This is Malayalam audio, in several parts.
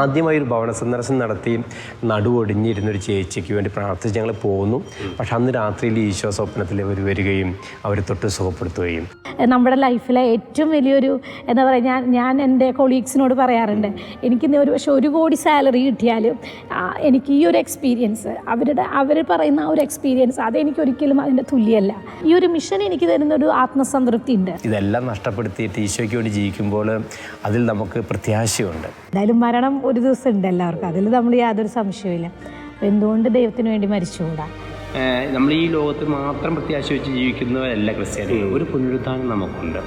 ആദ്യമായി ഒരു ഭവന സന്ദർശനം നടത്തി നടുവൊടിഞ്ഞിരുന്നൊരു ചേച്ചിക്ക് വേണ്ടി പ്രാർത്ഥിച്ച് ഞങ്ങൾ പോന്നു. പക്ഷെ അന്ന് രാത്രിയിൽ ഈശോ സ്വപ്നത്തിൽ അവർ വരികയും അവർ തൊട്ട് സുഖപ്പെടുത്തുകയും. നമ്മുടെ ലൈഫിലെ ഏറ്റവും വലിയൊരു എന്താ പറയുക, ഞാൻ എൻ്റെ കൊളീഗ്സിനോട് പറയാറുണ്ട്, എനിക്ക് പക്ഷേ 1 കോടി സാലറി കിട്ടിയാലും എനിക്ക് ഈ ഒരു എക്സ്പീരിയൻസ്, അവർ പറയുന്ന ആ ഒരു എക്സ്പീരിയൻസ് അതെനിക്കൊരിക്കലും അതിൻ്റെ തുല്യമല്ല. ഈ ഒരു മിഷൻ എനിക്ക് തരുന്നൊരു ആത്മസംതൃപ്തി ഉണ്ട്. ഇതെല്ലാം നഷ്ടപ്പെടുത്തിയിട്ട് ഈശോയ്ക്ക് വേണ്ടി ജീവിക്കുമ്പോൾ അതിൽ നമുക്ക് പ്രത്യാശയുണ്ട്. എന്തായാലും മരണം ഒരു ദിവസം ഉണ്ട് എല്ലാവർക്കും, അതിൽ നമ്മൾ യാതൊരു സംശയമില്ല. അപ്പോൾ എന്തുകൊണ്ട് ദൈവത്തിന് വേണ്ടി മരിച്ചുകൂടാ? നമ്മൾ ഈ ലോകത്ത് മാത്രം പ്രത്യാശ വെച്ച് ജീവിക്കുന്നവരല്ല ക്രിസ്ത്യാനികൾ. ഒരു പുനരുത്ഥാനം നമുക്കുണ്ട്.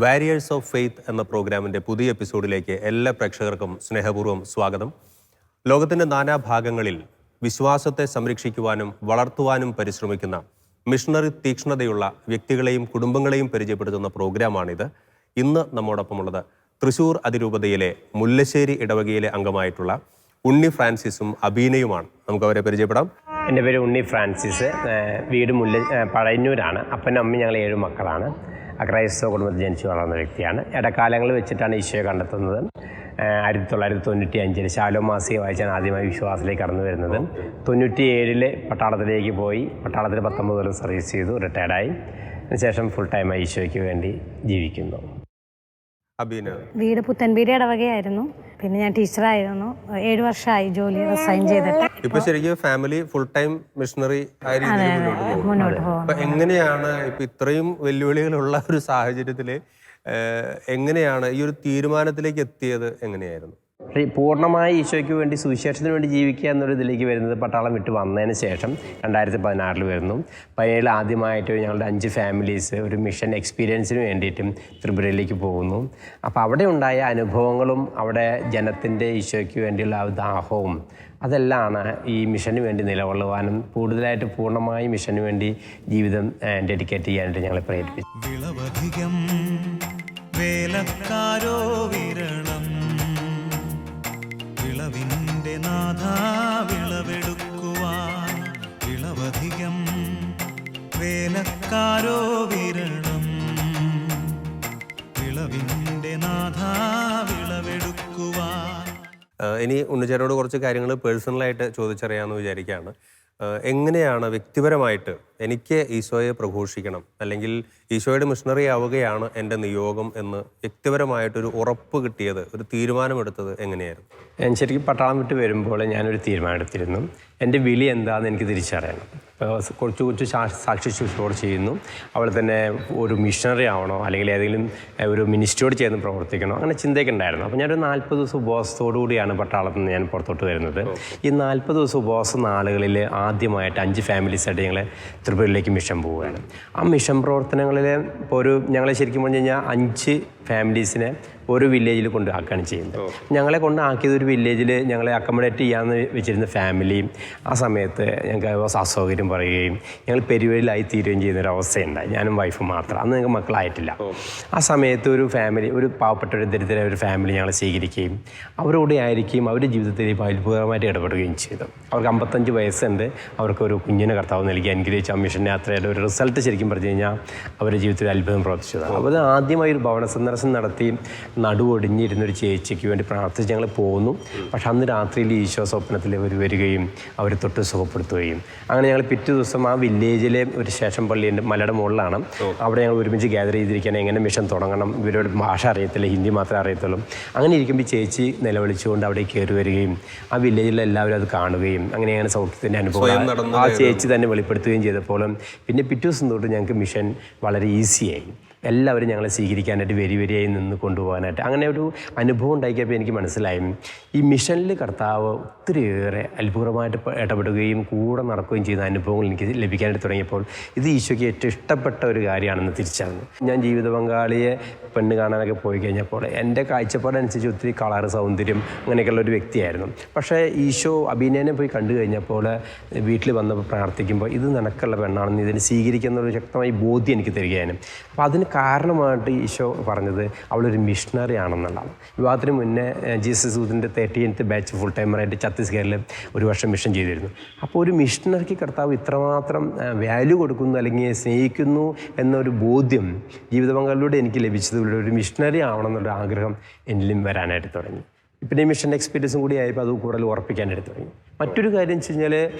വാരിയേഴ്സ് ഓഫ് ഫെയ്ത്ത് എന്ന പ്രോഗ്രാമിൻ്റെ പുതിയ എപ്പിസോഡിലേക്ക് എല്ലാ പ്രേക്ഷകർക്കും സ്നേഹപൂർവ്വം സ്വാഗതം. ലോകത്തിൻ്റെ നാനാഭാഗങ്ങളിൽ വിശ്വാസത്തെ സംരക്ഷിക്കുവാനും വളർത്തുവാനും പരിശ്രമിക്കുന്ന മിഷണറി തീക്ഷ്ണതയുള്ള വ്യക്തികളെയും കുടുംബങ്ങളെയും പരിചയപ്പെടുത്തുന്ന പ്രോഗ്രാമാണിത്. ഇന്ന് നമ്മോടൊപ്പമുള്ളത് തൃശ്ശൂർ അതിരൂപതയിലെ മുല്ലശ്ശേരി ഇടവകയിലെ അംഗമായിട്ടുള്ള ഉണ്ണി ഫ്രാൻസിസും അബീനയുമാണ്. നമുക്കവരെ പരിചയപ്പെടാം. എൻ്റെ പേര് ഉണ്ണി ഫ്രാൻസിസ്. വീട് പഴയന്നൂരാണ്. അപ്പനും അമ്മയും ഞങ്ങൾ 7 മക്കളാണ്. ക്രൈസ്തവ കുടുംബത്തിൽ ജനിച്ചു വളർന്ന വ്യക്തിയാണ്. ഇടക്കാലങ്ങളിൽ വെച്ചിട്ടാണ് ഈശോയെ കണ്ടെത്തുന്നത്. 1995 ശാലോമാസിക വായിച്ചാണ് ആദ്യമായി വിശ്വാസത്തിലേക്ക് കടന്നു വരുന്നത്. 97 പട്ടാളത്തിലേക്ക് പോയി. പട്ടാളത്തിൽ 19 കൊല്ലം സർവീസ് ചെയ്തു, റിട്ടയർഡായി. അതിനുശേഷം ഫുൾ ടൈമായി ഈശോയ്ക്ക് വേണ്ടി ജീവിക്കുന്നു. അബീന, വീട് പുത്തൻപീരി ഇടവകയായിരുന്നു. പിന്നെ ഞാൻ ടീച്ചറായിരുന്നു. 7 വർഷമായി ജോലി റിസൈൻ ചെയ്തിട്ട്. ഇപ്പൊ ശരിക്കും ഫാമിലി ഫുൾ ടൈം മിഷണറി ആയ രീതിയിൽ മുന്നോട്ട് പോകും. അപ്പൊ എങ്ങനെയാണ് ഇപ്പൊ ഇത്രയും വെല്ലുവിളികളുള്ള ഒരു സാഹചര്യത്തില് എങ്ങനെയാണ് ഈ ഒരു തീരുമാനത്തിലേക്ക് എത്തിയത്? എങ്ങനെയായിരുന്നു? പൂർണ്ണമായി ഈശോയ്ക്ക് വേണ്ടി സുവിശേഷത്തിന് വേണ്ടി ജീവിക്കുക എന്നൊരു ഇതിലേക്ക് വരുന്നത് പട്ടാളം വിട്ട് വന്നതിന് ശേഷം 2016 വരുന്നു. 17 ആദ്യമായിട്ട് ഞങ്ങളുടെ 5 ഫാമിലീസ് ഒരു മിഷൻ എക്സ്പീരിയൻസിന് വേണ്ടിയിട്ടും ത്രിപുരയിലേക്ക് പോകുന്നു. അപ്പോൾ അവിടെ ഉണ്ടായ അനുഭവങ്ങളും അവിടെ ജനത്തിൻ്റെ ഈശോയ്ക്ക് വേണ്ടിയുള്ള ആ ദാഹവും അതെല്ലാമാണ് ഈ മിഷന് വേണ്ടി നിലകൊള്ളുവാനും കൂടുതലായിട്ട് പൂർണ്ണമായി മിഷന് വേണ്ടി ജീവിതം ഡെഡിക്കേറ്റ് ചെയ്യാനായിട്ട് ഞങ്ങളെ പ്രേരിപ്പിച്ചു. വിളവിൻ്റെ നാഥ വിളവെടുക്കുവാൻ വിളവധികം വേലക്കാരോ വിരളം. വിളവിൻ്റെ നാഥ വിളവെടുക്കുവാൻ. ഇനി ഉണ്ണിച്ചേട്ടനോട് കുറച്ച് കാര്യങ്ങൾ പേഴ്സണലായിട്ട് ചോദിച്ചറിയാമെന്ന് വിചാരിക്കുകയാണ്. എങ്ങനെയാണ് വ്യക്തിപരമായിട്ട് എനിക്ക് ഈശോയെ പ്രഘോഷിക്കണം, അല്ലെങ്കിൽ ഈശോയുടെ മിഷണറി ആവുകയാണ് എൻ്റെ നിയോഗം എന്ന് വ്യക്തിപരമായിട്ടൊരു ഉറപ്പ് കിട്ടിയത്, ഒരു തീരുമാനമെടുത്തത് എങ്ങനെയായിരുന്നു? ഞാൻ ശരിക്കും പട്ടാളം വിട്ട് വരുമ്പോൾ ഞാനൊരു തീരുമാനം എടുത്തിരുന്നു. എൻ്റെ വിളി എന്താണെന്ന് എനിക്ക് തിരിച്ചറിയണം. കുറച്ച് സാക്ഷി ശുശ്രൂഷ ചെയ്യുന്നു, അവിടെ തന്നെ ഒരു മിഷണറി ആവണോ അല്ലെങ്കിൽ ഏതെങ്കിലും ഒരു മിനിസ്ട്രിയോട് ചേർന്ന് പ്രവർത്തിക്കണോ, അങ്ങനെ ചിന്തയൊക്കെ ഉണ്ടായിരുന്നു. അപ്പോൾ ഞാനൊരു 40 ദിവസം ഉപവാസത്തോടു കൂടിയാണ് പട്ടാളത്തിൽ നിന്ന് ഞാൻ പുറത്തോട്ട് വരുന്നത്. ഈ 40 ദിവസം ഉപവാസ നാളുകളിൽ ആദ്യമായിട്ട് 5 ഫാമിലീസായിട്ട് ഞങ്ങൾ ത്രിപുരയിലേക്ക് മിഷൻ പോവുകയാണ്. ആ മിഷൻ പ്രവർത്തനങ്ങളിൽ ഇപ്പോൾ ഞങ്ങളെ ശരിക്കും പറഞ്ഞു കഴിഞ്ഞാൽ 5 ഫാമിലീസിനെ ഒരു വില്ലേജിൽ കൊണ്ടാക്കുകയാണ് ചെയ്യുന്നത്. ഞങ്ങളെ കൊണ്ടാക്കിയത് ഒരു വില്ലേജിൽ ഞങ്ങളെ അക്കോമഡേറ്റ് ചെയ്യാമെന്ന് വെച്ചിരുന്ന ഫാമിലി ആ സമയത്ത് ഞങ്ങൾക്ക് അസൗകര്യം പറയുകയും ഞങ്ങൾ പെരുവഴിയിലായി തീരുകയും ചെയ്യുന്നൊരവസ്ഥയുണ്ടായി. ഞാനും വൈഫും മാത്രം. അന്ന് ഞങ്ങൾക്ക് മക്കളായിട്ടില്ല. ആ സമയത്ത് ഒരു ഫാമിലി, ഒരു പാവപ്പെട്ട ഒരു ദരിദ്ര ഒരു ഫാമിലി ഞങ്ങളെ സ്വീകരിക്കുകയും അവരോടെ ആയിരിക്കും അവരുടെ ജീവിതത്തിൽ അത്ഭുതകരമായിട്ട് ഇടപെടുകയും ചെയ്തു. അവർക്ക് 55 വയസ്സുണ്ട്. അവർക്കൊരു കുഞ്ഞിനെ കർത്താവ് നൽകി അനുഗ്രഹിച്ച ആ മിഷൻ യാത്രയുടെ ഒരു റിസൾട്ട് ശരിക്കും പറഞ്ഞു കഴിഞ്ഞാൽ അവരുടെ ജീവിതത്തിൽ അത്ഭുതം പ്രവർത്തിച്ചതാണ്. അപ്പോൾ അത് ആദ്യമായി ഒരു ഭവന സന്ദർശനം നടത്തി നടുവൊടിഞ്ഞിരുന്നൊരു ചേച്ചിക്ക് വേണ്ടി പ്രാർത്ഥിച്ച് ഞങ്ങൾ പോന്നു. പക്ഷെ അന്ന് രാത്രിയിൽ ഈശോ സ്വപ്നത്തിൽ അവർ വരികയും അവർ തൊട്ട് സുഖപ്പെടുത്തുകയും. അങ്ങനെ ഞങ്ങൾ പിറ്റേ ദിവസം ആ വില്ലേജിലെ ഒരു സ്റ്റേഷൻ പള്ളിയുണ്ട്, മലയുടെ മുകളിലാണ്. അവിടെ ഞങ്ങൾ ഒരുമിച്ച് ഗ്യാദർ ചെയ്തിരിക്കുകയാണ്. എങ്ങനെ മിഷൻ തുടങ്ങണം, ഇവരോട് ഭാഷ അറിയത്തില്ല, ഹിന്ദി മാത്രമേ അറിയത്തുള്ളൂ. അങ്ങനെ ഇരിക്കുമ്പോൾ ചേച്ചി നിലവിളിച്ചുകൊണ്ട് അവിടെ കയറി വരികയും ആ വില്ലേജിലെ എല്ലാവരും അത് കാണുകയും അങ്ങനെയാണ് സൗഖ്യത്തിൻ്റെ അനുഭവം ആ ചേച്ചി തന്നെ വെളിപ്പെടുത്തുകയും ചെയ്തപ്പോൾ പിന്നെ പിറ്റേ ദിവസം തൊട്ട് ഞങ്ങൾക്ക് മിഷൻ വളരെ ഈസിയായി. എല്ലാവരും ഞങ്ങളെ സ്വീകരിക്കാനായിട്ട് വരിയായി നിന്ന് കൊണ്ടുപോകാനായിട്ട് അങ്ങനെ ഒരു അനുഭവം ഉണ്ടാക്കിയപ്പോൾ എനിക്ക് മനസ്സിലായി ഈ മിഷനിൽ കർത്താവ് ഒത്തിരിയേറെ അത്ഭുതമായിട്ട് ഇടപെടുകയും കൂടെ നടക്കുകയും ചെയ്യുന്ന അനുഭവങ്ങൾ എനിക്ക് ലഭിക്കാനായിട്ട് തുടങ്ങിയപ്പോൾ ഇത് ഈശോയ്ക്ക് ഏറ്റവും ഇഷ്ടപ്പെട്ട ഒരു കാര്യമാണെന്ന് തിരിച്ചറിഞ്ഞു. ഞാൻ ജീവിത പങ്കാളിയെ പെണ്ണ് കാണാനൊക്കെ പോയി കഴിഞ്ഞപ്പോൾ എൻ്റെ കാഴ്ചപ്പാടനുസരിച്ച് ഒത്തിരി കളറ്, സൗന്ദര്യം അങ്ങനെയൊക്കെയുള്ള ഒരു വ്യക്തിയായിരുന്നു. പക്ഷേ ഈശോ അബീനേനെ പോയി കണ്ടു കഴിഞ്ഞപ്പോൾ വീട്ടിൽ വന്നപ്പോൾ പ്രാർത്ഥിക്കുമ്പോൾ ഇത് നിനക്കുള്ള പെണ്ണാണെന്ന് ഇതിനെ സ്വീകരിക്കുന്നൊരു ശക്തമായി ബോധ്യം എനിക്ക് തരികയാണ്. അപ്പോൾ അതിന് കാരണമായിട്ട് ഈശോ പറഞ്ഞത് അവളൊരു മിഷണറി ആണെന്നുള്ളതാണ്. വിവാഹത്തിന് മുന്നേ ജീസസ് യൂത്തിൻ്റെ 13th ബാച്ച് ഫുൾ ടൈമറായിട്ട് ഛത്തീസ്ഗഡിൽ ഒരു വർഷം മിഷൻ ചെയ്തിരുന്നു. അപ്പോൾ ഒരു മിഷണറിക്ക് കർത്താവ് ഇത്രമാത്രം വാല്യൂ കൊടുക്കുന്നു അല്ലെങ്കിൽ സ്നേഹിക്കുന്നു എന്നൊരു ബോധ്യം ജീവിത പങ്കാളിലൂടെ എനിക്ക് ലഭിച്ചതിലൂടെ ഒരു മിഷണറി ആവണമെന്നുള്ള ആഗ്രഹം എന്നിലും വരാനായിട്ട് തുടങ്ങി. പിന്നെ ഈ മിഷൻ എക്സ്പീരിയൻസും കൂടി ആയപ്പോൾ അത് കൂടുതൽ ഉറപ്പിക്കാനായിട്ട് തുടങ്ങി. മറ്റൊരു കാര്യം വെച്ച് കഴിഞ്ഞാൽ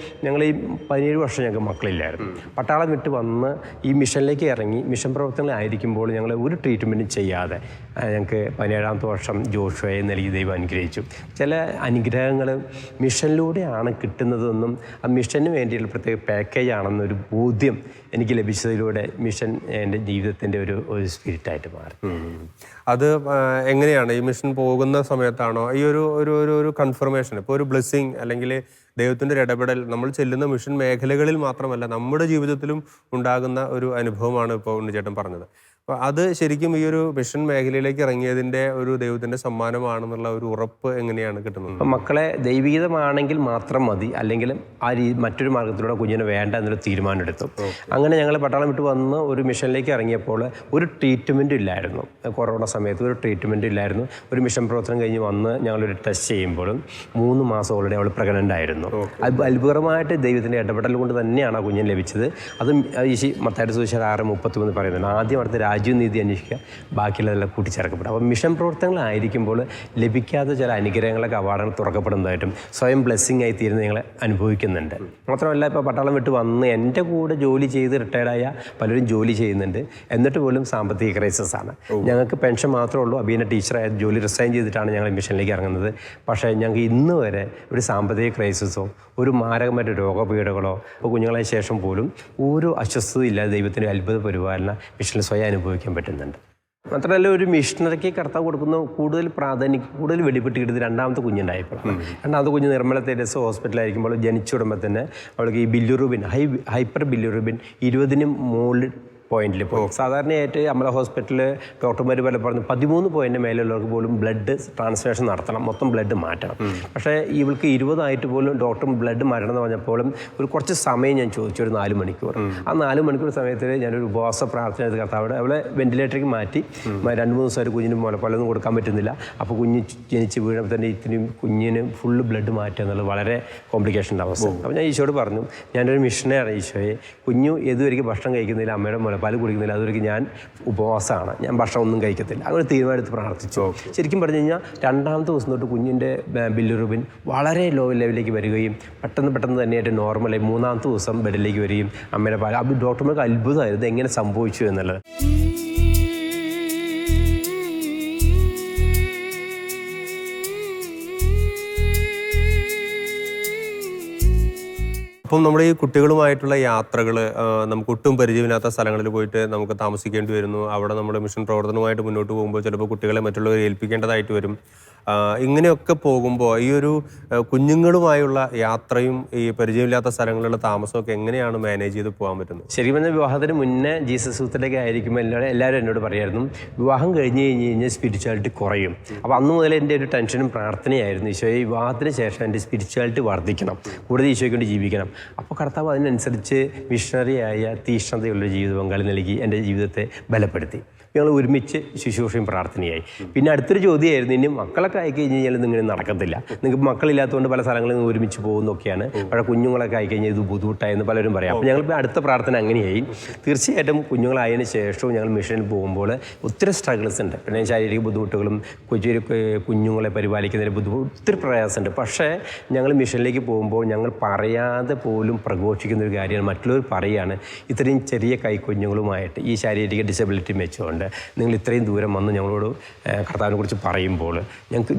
ഞങ്ങൾ ഈ 17 വർഷം ഞങ്ങൾക്ക് മക്കളില്ലായിരുന്നു. പട്ടാളം വിട്ട് വന്ന് ഈ മിഷനിലേക്ക് ഇറങ്ങി മിഷൻ പ്രവർത്തനങ്ങളായിരിക്കുമ്പോൾ ഞങ്ങൾ ഒരു ട്രീറ്റ്മെൻറ്റും ചെയ്യാതെ ഞങ്ങൾക്ക് 17ാമത്തെ വർഷം ജോഷുവയെ നൽകി ദൈവം അനുഗ്രഹിച്ചു. ചില അനുഗ്രഹങ്ങൾ മിഷനിലൂടെയാണ് കിട്ടുന്നതെന്നും ആ മിഷന് വേണ്ടിയുള്ള പ്രത്യേക പാക്കേജ് ആണെന്നൊരു ബോധ്യം എനിക്ക് ലഭിച്ചതിലൂടെ മിഷൻ എൻ്റെ ജീവിതത്തിൻ്റെ ഒരു സ്പിരിറ്റായിട്ട് മാറി. അത് എങ്ങനെയാണ് ഈ മിഷൻ പോകുന്ന സമയത്താണോ ഈ ഒരു കൺഫർമേഷൻ, ഇപ്പോൾ ഒരു ബ്ലെസ്സിങ് അല്ലെങ്കിൽ ദൈവത്തിൻ്റെ ഒരു ഇടപെടൽ നമ്മൾ ചെല്ലുന്ന മിഷൻ മേഖലകളിൽ മാത്രമല്ല നമ്മുടെ ജീവിതത്തിലും ഉണ്ടാകുന്ന ഒരു അനുഭവമാണ് ഇപ്പോൾ ഉണ്ണിച്ചേട്ടൻ പറഞ്ഞത്. അപ്പോൾ അത് ശരിക്കും ഈ ഒരു മിഷൻ മേഖലയിലേക്ക് ഇറങ്ങിയതിൻ്റെ ഒരു ദൈവത്തിൻ്റെ സമ്മാനമാണെന്നുള്ള ഒരു ഉറപ്പ് എങ്ങനെയാണ് കിട്ടുന്നത്? അപ്പം മക്കളെ ദൈവികമാണെങ്കിൽ മാത്രം മതി, അല്ലെങ്കിൽ ആ മറ്റൊരു മാർഗത്തിലൂടെ കുഞ്ഞിന് വേണ്ട എന്നൊരു തീരുമാനം എടുത്തു. അങ്ങനെ ഞങ്ങൾ പട്ടാളം വിട്ട് വന്ന് ഒരു മിഷനിലേക്ക് ഇറങ്ങിയപ്പോൾ ഒരു ട്രീറ്റ്മെൻറ്റും ഇല്ലായിരുന്നു. കൊറോണ സമയത്ത് ഒരു ട്രീറ്റ്മെൻറ്റും ഇല്ലായിരുന്നു. ഒരു മിഷൻ പ്രവർത്തനം കഴിഞ്ഞ് വന്ന് ഞങ്ങളൊരു ടെസ്റ്റ് ചെയ്യുമ്പോഴും 3 മാസം ഓൾറെഡി അവൾ പ്രഗ്നൻ്റ് ആയിരുന്നു. അത്ഭുതകരമായിട്ട് ദൈവത്തിൻ്റെ ഇടപെടൽ കൊണ്ട് തന്നെയാണ് ആ കുഞ്ഞിന് ലഭിച്ചത്. അതും ഈ മത്തായിയുടെ സുവിശേഷം 6:33 പറയുന്നുണ്ട്, ആദ്യം അടുത്ത രാജ്യവും നീതി അന്വേഷിക്കുക, ബാക്കിയുള്ളതെല്ലാം കൂട്ടിച്ചേർക്കപ്പെടും. അപ്പോൾ മിഷൻ പ്രവർത്തനങ്ങളായിരിക്കുമ്പോൾ ലഭിക്കാത്ത ചില അനുഗ്രഹങ്ങളൊക്കെ അവാർഡുകൾ തുറക്കപ്പെടുന്നതായിട്ടും സ്വയം ബ്ലെസ്സിങ് ആയി തീരുന്ന ഞങ്ങൾ അനുഭവിക്കുന്നുണ്ട്. മാത്രമല്ല ഇപ്പോൾ പട്ടാളം വിട്ട് വന്ന് എൻ്റെ കൂടെ ജോലി ചെയ്ത് റിട്ടയർഡായ പലരും ജോലി ചെയ്യുന്നുണ്ട്. എന്നിട്ട് പോലും സാമ്പത്തിക ക്രൈസിസ് ആണ്. ഞങ്ങൾക്ക് പെൻഷൻ മാത്രമേ ഉള്ളൂ. അബീനെ ടീച്ചറായ ജോലി റിസൈൻ ചെയ്തിട്ടാണ് ഞങ്ങൾ മിഷനിലേക്ക് ഇറങ്ങുന്നത്. പക്ഷേ ഞങ്ങൾക്ക് ഇന്ന് വരെ ഒരു സാമ്പത്തിക ക്രൈസിസോ ഒരു മാരകമായിട്ട് രോഗപീഠകളോ ഇപ്പോൾ കുഞ്ഞുങ്ങളെ ശേഷം പോലും ഒരു അസ്വസ്ഥതയില്ലാതെ ദൈവത്തിൻ്റെ അത്ഭുത പരിപാലന മിഷനിൽ സ്വയം അനുഭവിക്കാൻ പറ്റുന്നുണ്ട്. മാത്രമല്ല ഒരു മിഷണറിക്ക് കർത്താവ് കൊടുക്കുന്ന കൂടുതൽ പ്രാധാന്യം കൂടുതൽ വെളിപ്പെട്ട് കിട്ടുന്നത് 2ാമത്തെ കുഞ്ഞുണ്ടായപ്പോഴാണ്. 2ാമത്തെ കുഞ്ഞ് നിർമ്മല തെരേസ ഹോസ്പിറ്റലായിരിക്കുമ്പോൾ ജനിച്ചു വിടുമ്പോൾ തന്നെ അവൾക്ക് ഈ ബില്ലിറൂബിൻ ഹൈപ്പർ ബില്ലിറൂബിൻ 20-ന് മുകളിൽ പോയിന്റിൽ പോകും. സാധാരണയായിട്ട് അമല ഹോസ്പിറ്റലിൽ ഡോക്ടർമാർ പല പറഞ്ഞു 13 പോയിന്റ് മേലുള്ളവർക്ക് പോലും ബ്ലഡ് ട്രാൻസ്ഫ്യൂഷൻ നടത്തണം, മൊത്തം ബ്ലഡ് മാറ്റണം. പക്ഷേ ഇവൾക്ക് 20 ആയിട്ട് പോലും ഡോക്ടർ ബ്ലഡ് മാറ്റണം എന്ന് പറഞ്ഞപ്പോഴും കുറച്ച് സമയം ഞാൻ ചോദിച്ചു, ഒരു 4 മണിക്കൂർ. ആ 4 മണിക്കൂർ സമയത്ത് ഞാനൊരു ഉപവാസ പ്രാർത്ഥന ചെയ്ത് കർത്താവിടെ അവളെ വെന്റിലേറ്ററിലേക്ക് മാറ്റി 2-3 ദിവസമായിട്ട് കുഞ്ഞിന് മുലപ്പാലൊന്നും കൊടുക്കാൻ പറ്റുന്നില്ല. അപ്പോൾ കുഞ്ഞ് ജനിച്ച് വീഴുമ്പോൾ തന്നെ ഇത്രയും കുഞ്ഞിന് ഫുള്ള് ബ്ലഡ് മാറ്റുക എന്നുള്ളത് വളരെ കോംപ്ലിക്കേഷൻ്റെ അവസ്ഥ. അപ്പോൾ ഞാൻ ഈശോയോട് പറഞ്ഞു, ഞാനൊരു മിഷനെയാണ് ഈശോയെ, കുഞ്ഞു ഏതുവരെയ്ക്ക് ഭക്ഷണം കഴിക്കുന്നില്ല, അമ്മയുടെ പാല് കുടിക്കുന്നില്ല, അതൊരിക്കലും ഞാൻ ഉപവാസമാണ്, ഞാൻ ഭക്ഷണം ഒന്നും കഴിക്കത്തില്ല. അങ്ങനെ തീരുമാനമെടുത്ത് പ്രാർത്ഥിച്ചു. ശരിക്കും പറഞ്ഞു കഴിഞ്ഞാൽ 2ാമത്തെ ദിവസം തൊട്ട് കുഞ്ഞിൻ്റെ ബില്ലിറൂബിൻ വളരെ ലോ ലെവലിലേക്ക് വരികയും പെട്ടെന്ന് തന്നെയായിട്ട് നോർമലായി 3ാമത്തെ ദിവസം ബെഡിലേക്ക് വരികയും അമ്മയുടെ പാല്, അത് ഡോക്ടർമാർക്ക് അത്ഭുതമായിരുന്നു എങ്ങനെ സംഭവിച്ചു എന്നുള്ളത്. അപ്പം നമ്മുടെ ഈ കുട്ടികളുമായിട്ടുള്ള യാത്രകൾ നമുക്ക് ഒട്ടും പരിചയമില്ലാത്ത സ്ഥലങ്ങളിൽ പോയിട്ട് നമുക്ക് താമസിക്കേണ്ടി വരുന്നു. അവിടെ നമ്മുടെ മിഷൻ പ്രവർത്തനവുമായിട്ട് മുന്നോട്ട് പോകുമ്പോൾ ചിലപ്പോൾ കുട്ടികളെ മറ്റുള്ളവരെ ഏൽപ്പിക്കേണ്ടതായിട്ട് വരും. ഇങ്ങനെയൊക്കെ പോകുമ്പോൾ ഈ ഒരു കുഞ്ഞുങ്ങളുമായുള്ള യാത്രയും ഈ പരിചയമില്ലാത്ത സ്ഥലങ്ങളിലുള്ള താമസമൊക്കെ എങ്ങനെയാണ് മാനേജ് ചെയ്ത് പോകാൻ പറ്റുന്നത്? ശരിക്കും പറഞ്ഞാൽ വിവാഹത്തിന് മുന്നേ ജീസസ് യൂത്തിലേക്ക് ആയിരിക്കുമ്പോൾ എല്ലാവരും എന്നോട് പറയായിരുന്നു, വിവാഹം കഴിഞ്ഞ് കഴിഞ്ഞാൽ സ്പിരിച്വാലിറ്റി കുറയും. അപ്പോൾ അന്ന് മുതൽ എൻ്റെ ഒരു ടെൻഷനും പ്രാർത്ഥനയായിരുന്നു, ഈശോയെ വിവാഹത്തിന് ശേഷം എൻ്റെ സ്പിരിച്വാലിറ്റി വർദ്ധിക്കണം, കൂടുതൽ ഈശോയ്ക്ക് വേണ്ടി ജീവിക്കണം. അപ്പോൾ കർത്താവ് അതിനനുസരിച്ച് മിഷണറിയായ തീഷ്ണതയുള്ളൊരു ജീവിത പങ്കാളി നൽകി എൻ്റെ ജീവിതത്തെ ബലപ്പെടുത്തി. ഞങ്ങൾ ഒരുമിച്ച് ശുശ്രൂഷയും പ്രാർത്ഥനയായി. പിന്നെ അടുത്തൊരു ചോദ്യമായിരുന്നു, ഇനി മക്കളൊക്കെ ആയിക്കഴിഞ്ഞ് കഴിഞ്ഞാൽ നിങ്ങൾ നടക്കത്തില്ല, നിങ്ങൾക്ക് മക്കളില്ലാത്തതുകൊണ്ട് പല സ്ഥലങ്ങളിൽ നിന്ന് ഒരുമിച്ച് പോകുന്നൊക്കെയാണ്, പക്ഷേ കുഞ്ഞുങ്ങളൊക്കെ ആയിക്കഴിഞ്ഞാൽ ഇത് ബുദ്ധിമുട്ടായെന്ന് പലരും പറയാം. അപ്പോൾ ഞങ്ങളിപ്പോൾ അടുത്ത പ്രാർത്ഥന അങ്ങനെയായി. തീർച്ചയായിട്ടും കുഞ്ഞുങ്ങളായതിനു ശേഷവും ഞങ്ങൾ മിഷനിൽ പോകുമ്പോൾ ഒത്തിരി സ്ട്രഗിൾസ് ഉണ്ട്. പിന്നെ ശാരീരിക ബുദ്ധിമുട്ടുകളും കുഞ്ഞുങ്ങളെ പരിപാലിക്കുന്നതിന് ഒത്തിരി പ്രയാസമുണ്ട്. പക്ഷേ ഞങ്ങൾ മിഷനിലേക്ക് പോകുമ്പോൾ ഞങ്ങൾ പറയാതെ പോലും പ്രഘോഷിക്കുന്നൊരു കാര്യമാണ്, മറ്റുള്ളവർ പറയുകയാണ്, ഇത്രയും ചെറിയ കൈക്കുഞ്ഞുങ്ങളുമായിട്ട് ഈ ശാരീരിക ഡിസബിലിറ്റി വെച്ചുകൊണ്ട് നിങ്ങൾ ഇത്രയും ദൂരം വന്ന് ഞങ്ങളോട് കർത്താവിനെ കുറിച്ച് പറയുമ്പോൾ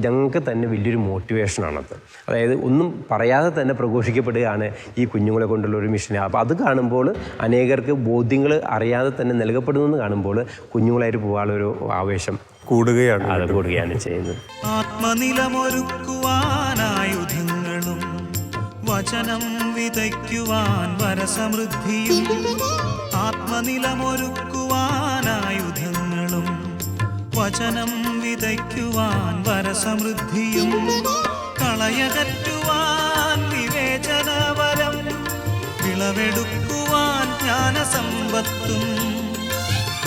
ഞങ്ങൾക്ക് തന്നെ വലിയൊരു മോട്ടിവേഷനാണത്. അതായത് ഒന്നും പറയാതെ തന്നെ പ്രഘോഷിക്കപ്പെടുകയാണ് ഈ കുഞ്ഞുങ്ങളെ കൊണ്ടുള്ള ഒരു മിഷന്. അപ്പോൾ അത് കാണുമ്പോൾ അനേകർക്ക് ബോധ്യങ്ങൾ അറിയാതെ തന്നെ നൽകപ്പെടുന്നു കാണുമ്പോൾ കുഞ്ഞുങ്ങളായിട്ട് പോകാനുള്ളൊരു ആവേശം കൂടുകയാണ് ചെയ്യുന്നത്. ആത്മനിലമൊരുക്കുവാനായുധങ്ങളും വചനം വിതയ്ക്കുവാൻ വരസമൃദ്ധിയും, ആത്മനിലമൊരുക്കുവാനായുധങ്ങളും വചനം വിതയ്ക്കുവാൻ വരസമൃദ്ധിയും, കളയകറ്റുവാൻ വിവേചനവരം, വിളവെടുക്കുവാൻ ജ്ഞാനസമ്പത്തും,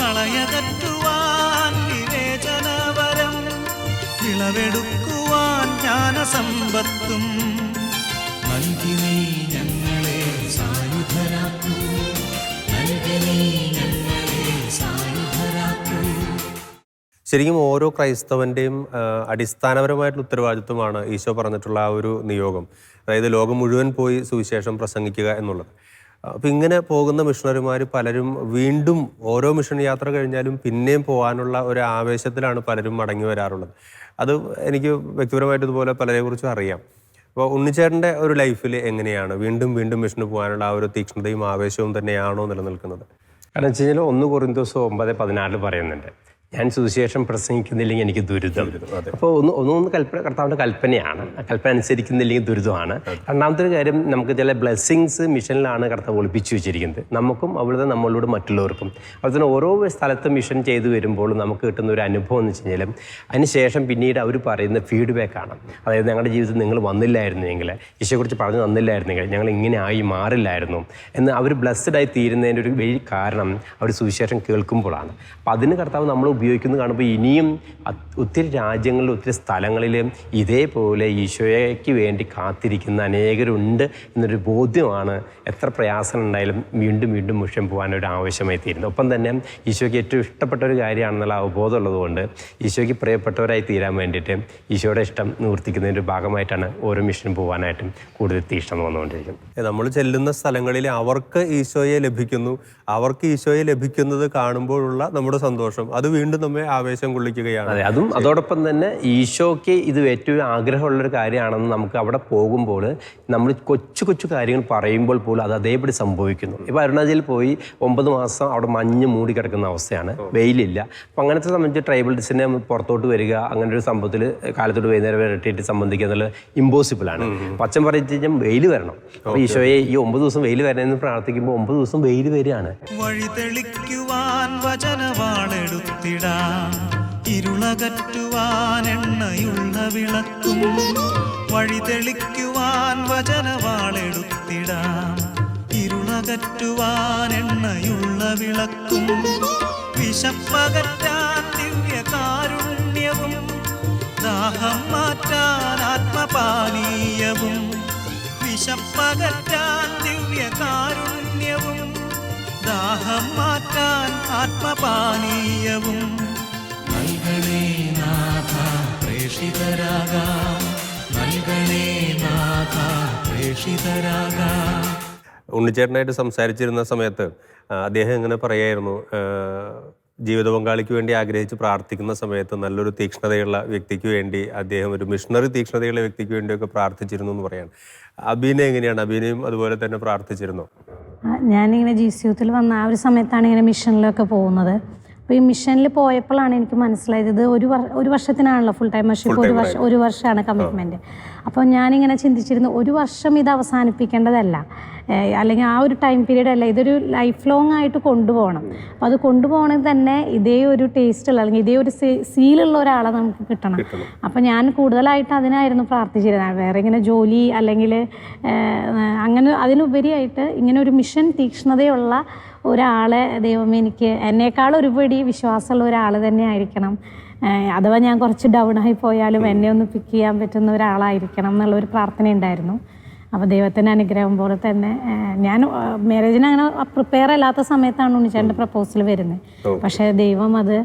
കളയകറ്റുവാൻ വിവേചനവരം, വിളവെടുക്കുവാൻ ജ്ഞാനസമ്പത്തും നൽകി നീ ഞങ്ങളെ സായുധരാക്കൂ, നൽകി നീ ഞങ്ങളെ സായുധരാക്കൂ. ശരിക്കും ഓരോ ക്രൈസ്തവൻ്റെയും അടിസ്ഥാനപരമായിട്ടുള്ള ഉത്തരവാദിത്വമാണ് ഈശോ പറഞ്ഞിട്ടുള്ള ആ ഒരു നിയോഗം. അതായത് ലോകം മുഴുവൻ പോയി സുവിശേഷം പ്രസംഗിക്കുക എന്നുള്ളത്. അപ്പം ഇങ്ങനെ പോകുന്ന മിഷണറിമാർ പലരും വീണ്ടും ഓരോ മിഷൻ യാത്ര കഴിഞ്ഞാലും പിന്നെയും പോകാനുള്ള ഒരു ആവേശത്തിലാണ് പലരും മടങ്ങി വരാറുള്ളത്. അത് എനിക്ക് വ്യക്തിപരമായിട്ട് ഇതുപോലെ പലരെക്കുറിച്ചും അറിയാം. അപ്പോൾ ഉണ്ണിച്ചേട്ടൻ്റെ ഒരു ലൈഫിൽ എങ്ങനെയാണ് വീണ്ടും വീണ്ടും മിഷന് പോകാനുള്ള ആ ഒരു തീക്ഷ്ണതയും ആവേശവും തന്നെയാണോ നിലനിൽക്കുന്നത്? കാരണം വെച്ച് കഴിഞ്ഞാൽ 1 കൊരിന്തോസ് 9:14 പറയുന്നുണ്ട്, ഞാൻ സുവിശേഷം പ്രസംഗിക്കുന്നില്ലെങ്കിൽ എനിക്ക് ദുരിതം. അപ്പോൾ ഒന്ന് കർത്താവിൻ്റെ കൽപ്പനയാണ്, കൽപ്പന അനുസരിക്കുന്നില്ലെങ്കിൽ ദുരിതമാണ്. രണ്ടാമത്തെ ഒരു കാര്യം, നമുക്ക് ചില ബ്ലെസ്സിങ്സ് മിഷനിലാണ് കർത്താവ് ഒളിപ്പിച്ചു വെച്ചിരിക്കുന്നത്, നമുക്കും അവിടുത്തെ നമ്മളോട് മറ്റുള്ളവർക്കും. അതുപോലെ തന്നെ ഓരോ സ്ഥലത്ത് മിഷൻ ചെയ്തു വരുമ്പോൾ നമുക്ക് കിട്ടുന്ന ഒരു അനുഭവം എന്ന് വെച്ച് കഴിഞ്ഞാൽ അതിനുശേഷം പിന്നീട് അവർ പറയുന്ന ഫീഡ്ബാക്കാണ്. അതായത് ഞങ്ങളുടെ ജീവിതത്തിൽ നിങ്ങൾ വന്നില്ലായിരുന്നെങ്കിൽ, ഈശോയെക്കുറിച്ച് പറഞ്ഞു തന്നില്ലായിരുന്നെങ്കിൽ ഞങ്ങൾ ഇങ്ങനെ ആയി മാറില്ലായിരുന്നു എന്ന് അവർ ബ്ലെസ്ഡായി തീരുന്നതിൻ്റെ ഒരു വലിയ കാരണം അവർ സുവിശേഷം കേൾക്കുമ്പോഴാണ്. അപ്പോൾ അതിന് കർത്താവ് നമ്മൾ ഉപയോഗിക്കുന്നത് കാണുമ്പോൾ ഇനിയും ഒത്തിരി രാജ്യങ്ങളിൽ ഒത്തിരി സ്ഥലങ്ങളിൽ ഇതേപോലെ ഈശോയ്ക്ക് വേണ്ടി കാത്തിരിക്കുന്ന അനേകരുണ്ട് എന്നൊരു ബോധ്യമാണ് എത്ര പ്രയാസം ഉണ്ടായാലും വീണ്ടും വീണ്ടും മിഷൻ പോകാനൊരു ആവശ്യമായി തീരുന്നത്. ഒപ്പം തന്നെ ഈശോയ്ക്ക് ഏറ്റവും ഇഷ്ടപ്പെട്ട ഒരു കാര്യമാണെന്നുള്ള അവബോധം ഉള്ളതുകൊണ്ട് ഈശോയ്ക്ക് പ്രിയപ്പെട്ടവരായി തീരാൻ വേണ്ടിയിട്ട് ഈശോയുടെ ഇഷ്ടം നിവർത്തിക്കുന്നതിൻ്റെ ഒരു ഭാഗമായിട്ടാണ് ഓരോ മിഷനും പോകാനായിട്ടും കൂടുതൽ തീഷ്ണത വന്നുകൊണ്ടിരിക്കുന്നത്. നമ്മൾ ചെല്ലുന്ന സ്ഥലങ്ങളിൽ അവർക്ക് ഈശോയെ ലഭിക്കുന്നു, അവർക്ക് ഈശോയെ ലഭിക്കുന്നത് കാണുമ്പോഴുള്ള നമ്മുടെ സന്തോഷം അത് വീണ്ടും നമ്മെ ആവേശം കൊള്ളിക്കുകയാണ്. അതെ, അതും അതോടൊപ്പം തന്നെ ഈശോയ്ക്ക് ഇത് ഏറ്റവും ആഗ്രഹമുള്ളൊരു കാര്യമാണെന്ന് നമുക്ക് അവിടെ പോകുമ്പോൾ നമ്മൾ കൊച്ചു കൊച്ചു കാര്യങ്ങൾ പറയുമ്പോൾ പോലും അത് അതേപടി സംഭവിക്കുന്നു. ഇപ്പോൾ അരുണാചലിൽ പോയി 9 മാസം അവിടെ മഞ്ഞ് മൂടി കിടക്കുന്ന അവസ്ഥയാണ്, വെയിലില്ല. അപ്പം അങ്ങനത്തെ സംബന്ധിച്ച് ട്രൈബൽസിനെ പുറത്തോട്ട് വരിക, അങ്ങനെ ഒരു സംഭവത്തിൽ കാലത്തോട്ട് വൈകുന്നേരം വരട്ടിയിട്ട് സംബന്ധിക്കുക എന്നുള്ളത് ഇമ്പോസിബിളാണ്. പച്ചൻ പറഞ്ഞു കഴിഞ്ഞാൽ വെയിൽ വരണം. അപ്പോൾ ഈശോയെ ഈ 9 ദിവസം വെയിൽ വരണമെന്ന് പ്രാർത്ഥിക്കുമ്പോൾ 9 ദിവസം വെയിൽ വരികയാണ്. വഴി തെളിക്കുവാൻ വചനവാളെടുത്തിടാം, ഇരുളകറ്റുവാൻ എണ്ണയുള്ള വിളക്കും. വഴി തെളിക്കുവാൻ വചനവാളെടുത്തിടാം, ഇരുളകറ്റുവാൻ എണ്ണയുള്ള വിളക്കും. വിശപ്പകറ്റാൻ ദിവ്യകാരുണ്യവും, ദാഹം മാറ്റാൻ ആത്മപാനീയവും. വിശപ്പകറ്റാൻ ദിവ്യകാരുണ്യവും, ദാഹം മാറ്റാൻ ആത്മപാനീയവും. നൽകണേ നാഥ പ്രേഷിതരാകാം, നൽകണേ നാഥ പ്രേഷിതരാകാം. ഉണ്ണിച്ചേട്ടനായിട്ട് സംസാരിച്ചിരുന്ന സമയത്ത് അദ്ദേഹം ഇങ്ങനെ പറയായിരുന്നു, ജീവിത പങ്കാളിക്ക് വേണ്ടി ആഗ്രഹിച്ച് പ്രാർത്ഥിക്കുന്ന സമയത്ത് നല്ലൊരു തീക്ഷ്ണതയുള്ള വ്യക്തിക്ക് വേണ്ടി അദ്ദേഹം ഒരു മിഷണറി തീക്ഷ്ണതയുള്ള വ്യക്തിക്ക് വേണ്ടിയൊക്കെ പ്രാർത്ഥിച്ചിരുന്നു എന്ന് പറയാണ്. അബീനെ എങ്ങനെയാണ്? അബീനയും അതുപോലെ തന്നെ പ്രാർത്ഥിച്ചിരുന്നു? ഞാനിങ്ങനെ GCUത്തിൽ വന്ന ആ ഒരു സമയത്താണ് ഇങ്ങനെ മിഷനിലൊക്കെ പോകുന്നത്. അപ്പോൾ ഈ മിഷനിൽ പോയപ്പോഴാണ് എനിക്ക് മനസ്സിലായത് ഇത് ഒരു വർഷത്തിനാണല്ലോ ഫുൾ ടൈമർഷിപ്പ്, ഒരു വർഷമാണ് കമ്മിറ്റ്മെൻറ്റ്. അപ്പോൾ ഞാനിങ്ങനെ ചിന്തിച്ചിരുന്നു, ഒരു വർഷം ഇത് അവസാനിപ്പിക്കേണ്ടതല്ല, അല്ലെങ്കിൽ ആ ഒരു ടൈം പീരീഡ് അല്ല, ഇതൊരു ലൈഫ് ലോങ് ആയിട്ട് കൊണ്ടുപോകണം. അപ്പോൾ അത് കൊണ്ടുപോകണമെങ്കിൽ തന്നെ ഇതേ ഒരു ടേസ്റ്റുള്ള അല്ലെങ്കിൽ ഇതേ ഒരു സീലുള്ള ഒരാളെ നമുക്ക് കിട്ടണം. അപ്പോൾ ഞാൻ കൂടുതലായിട്ട് അതിനായിരുന്നു പ്രാർത്ഥിച്ചിരുന്നത്. വേറെ ഇങ്ങനെ ജോലി അല്ലെങ്കിൽ അങ്ങനെ അതിനുപരിയായിട്ട് ഇങ്ങനെ ഒരു മിഷൻ തീക്ഷ്ണതയുള്ള ഒരാളെ ദൈവം എനിക്ക് എന്നേക്കാൾ ഒരുപടി വിശ്വാസമുള്ള ഒരാൾ തന്നെ ആയിരിക്കണം. അഥവാ ഞാൻ കുറച്ച് ഡൗണായി പോയാലും എന്നെ ഒന്ന് പിക്ക് ചെയ്യാൻ പറ്റുന്ന ഒരാളായിരിക്കണം എന്നുള്ളൊരു പ്രാർത്ഥന ഉണ്ടായിരുന്നു. അപ്പോൾ ദൈവത്തിൻ്റെ അനുഗ്രഹം പോലെ തന്നെ ഞാൻ മാരേജിന് അങ്ങനെ പ്രിപ്പയർ അല്ലാത്ത സമയത്താണ് ഉണ്ണിച്ചേട്ടൻ്റെ പ്രപ്പോസൽ വരുന്നത്. പക്ഷേ ദൈവം അത്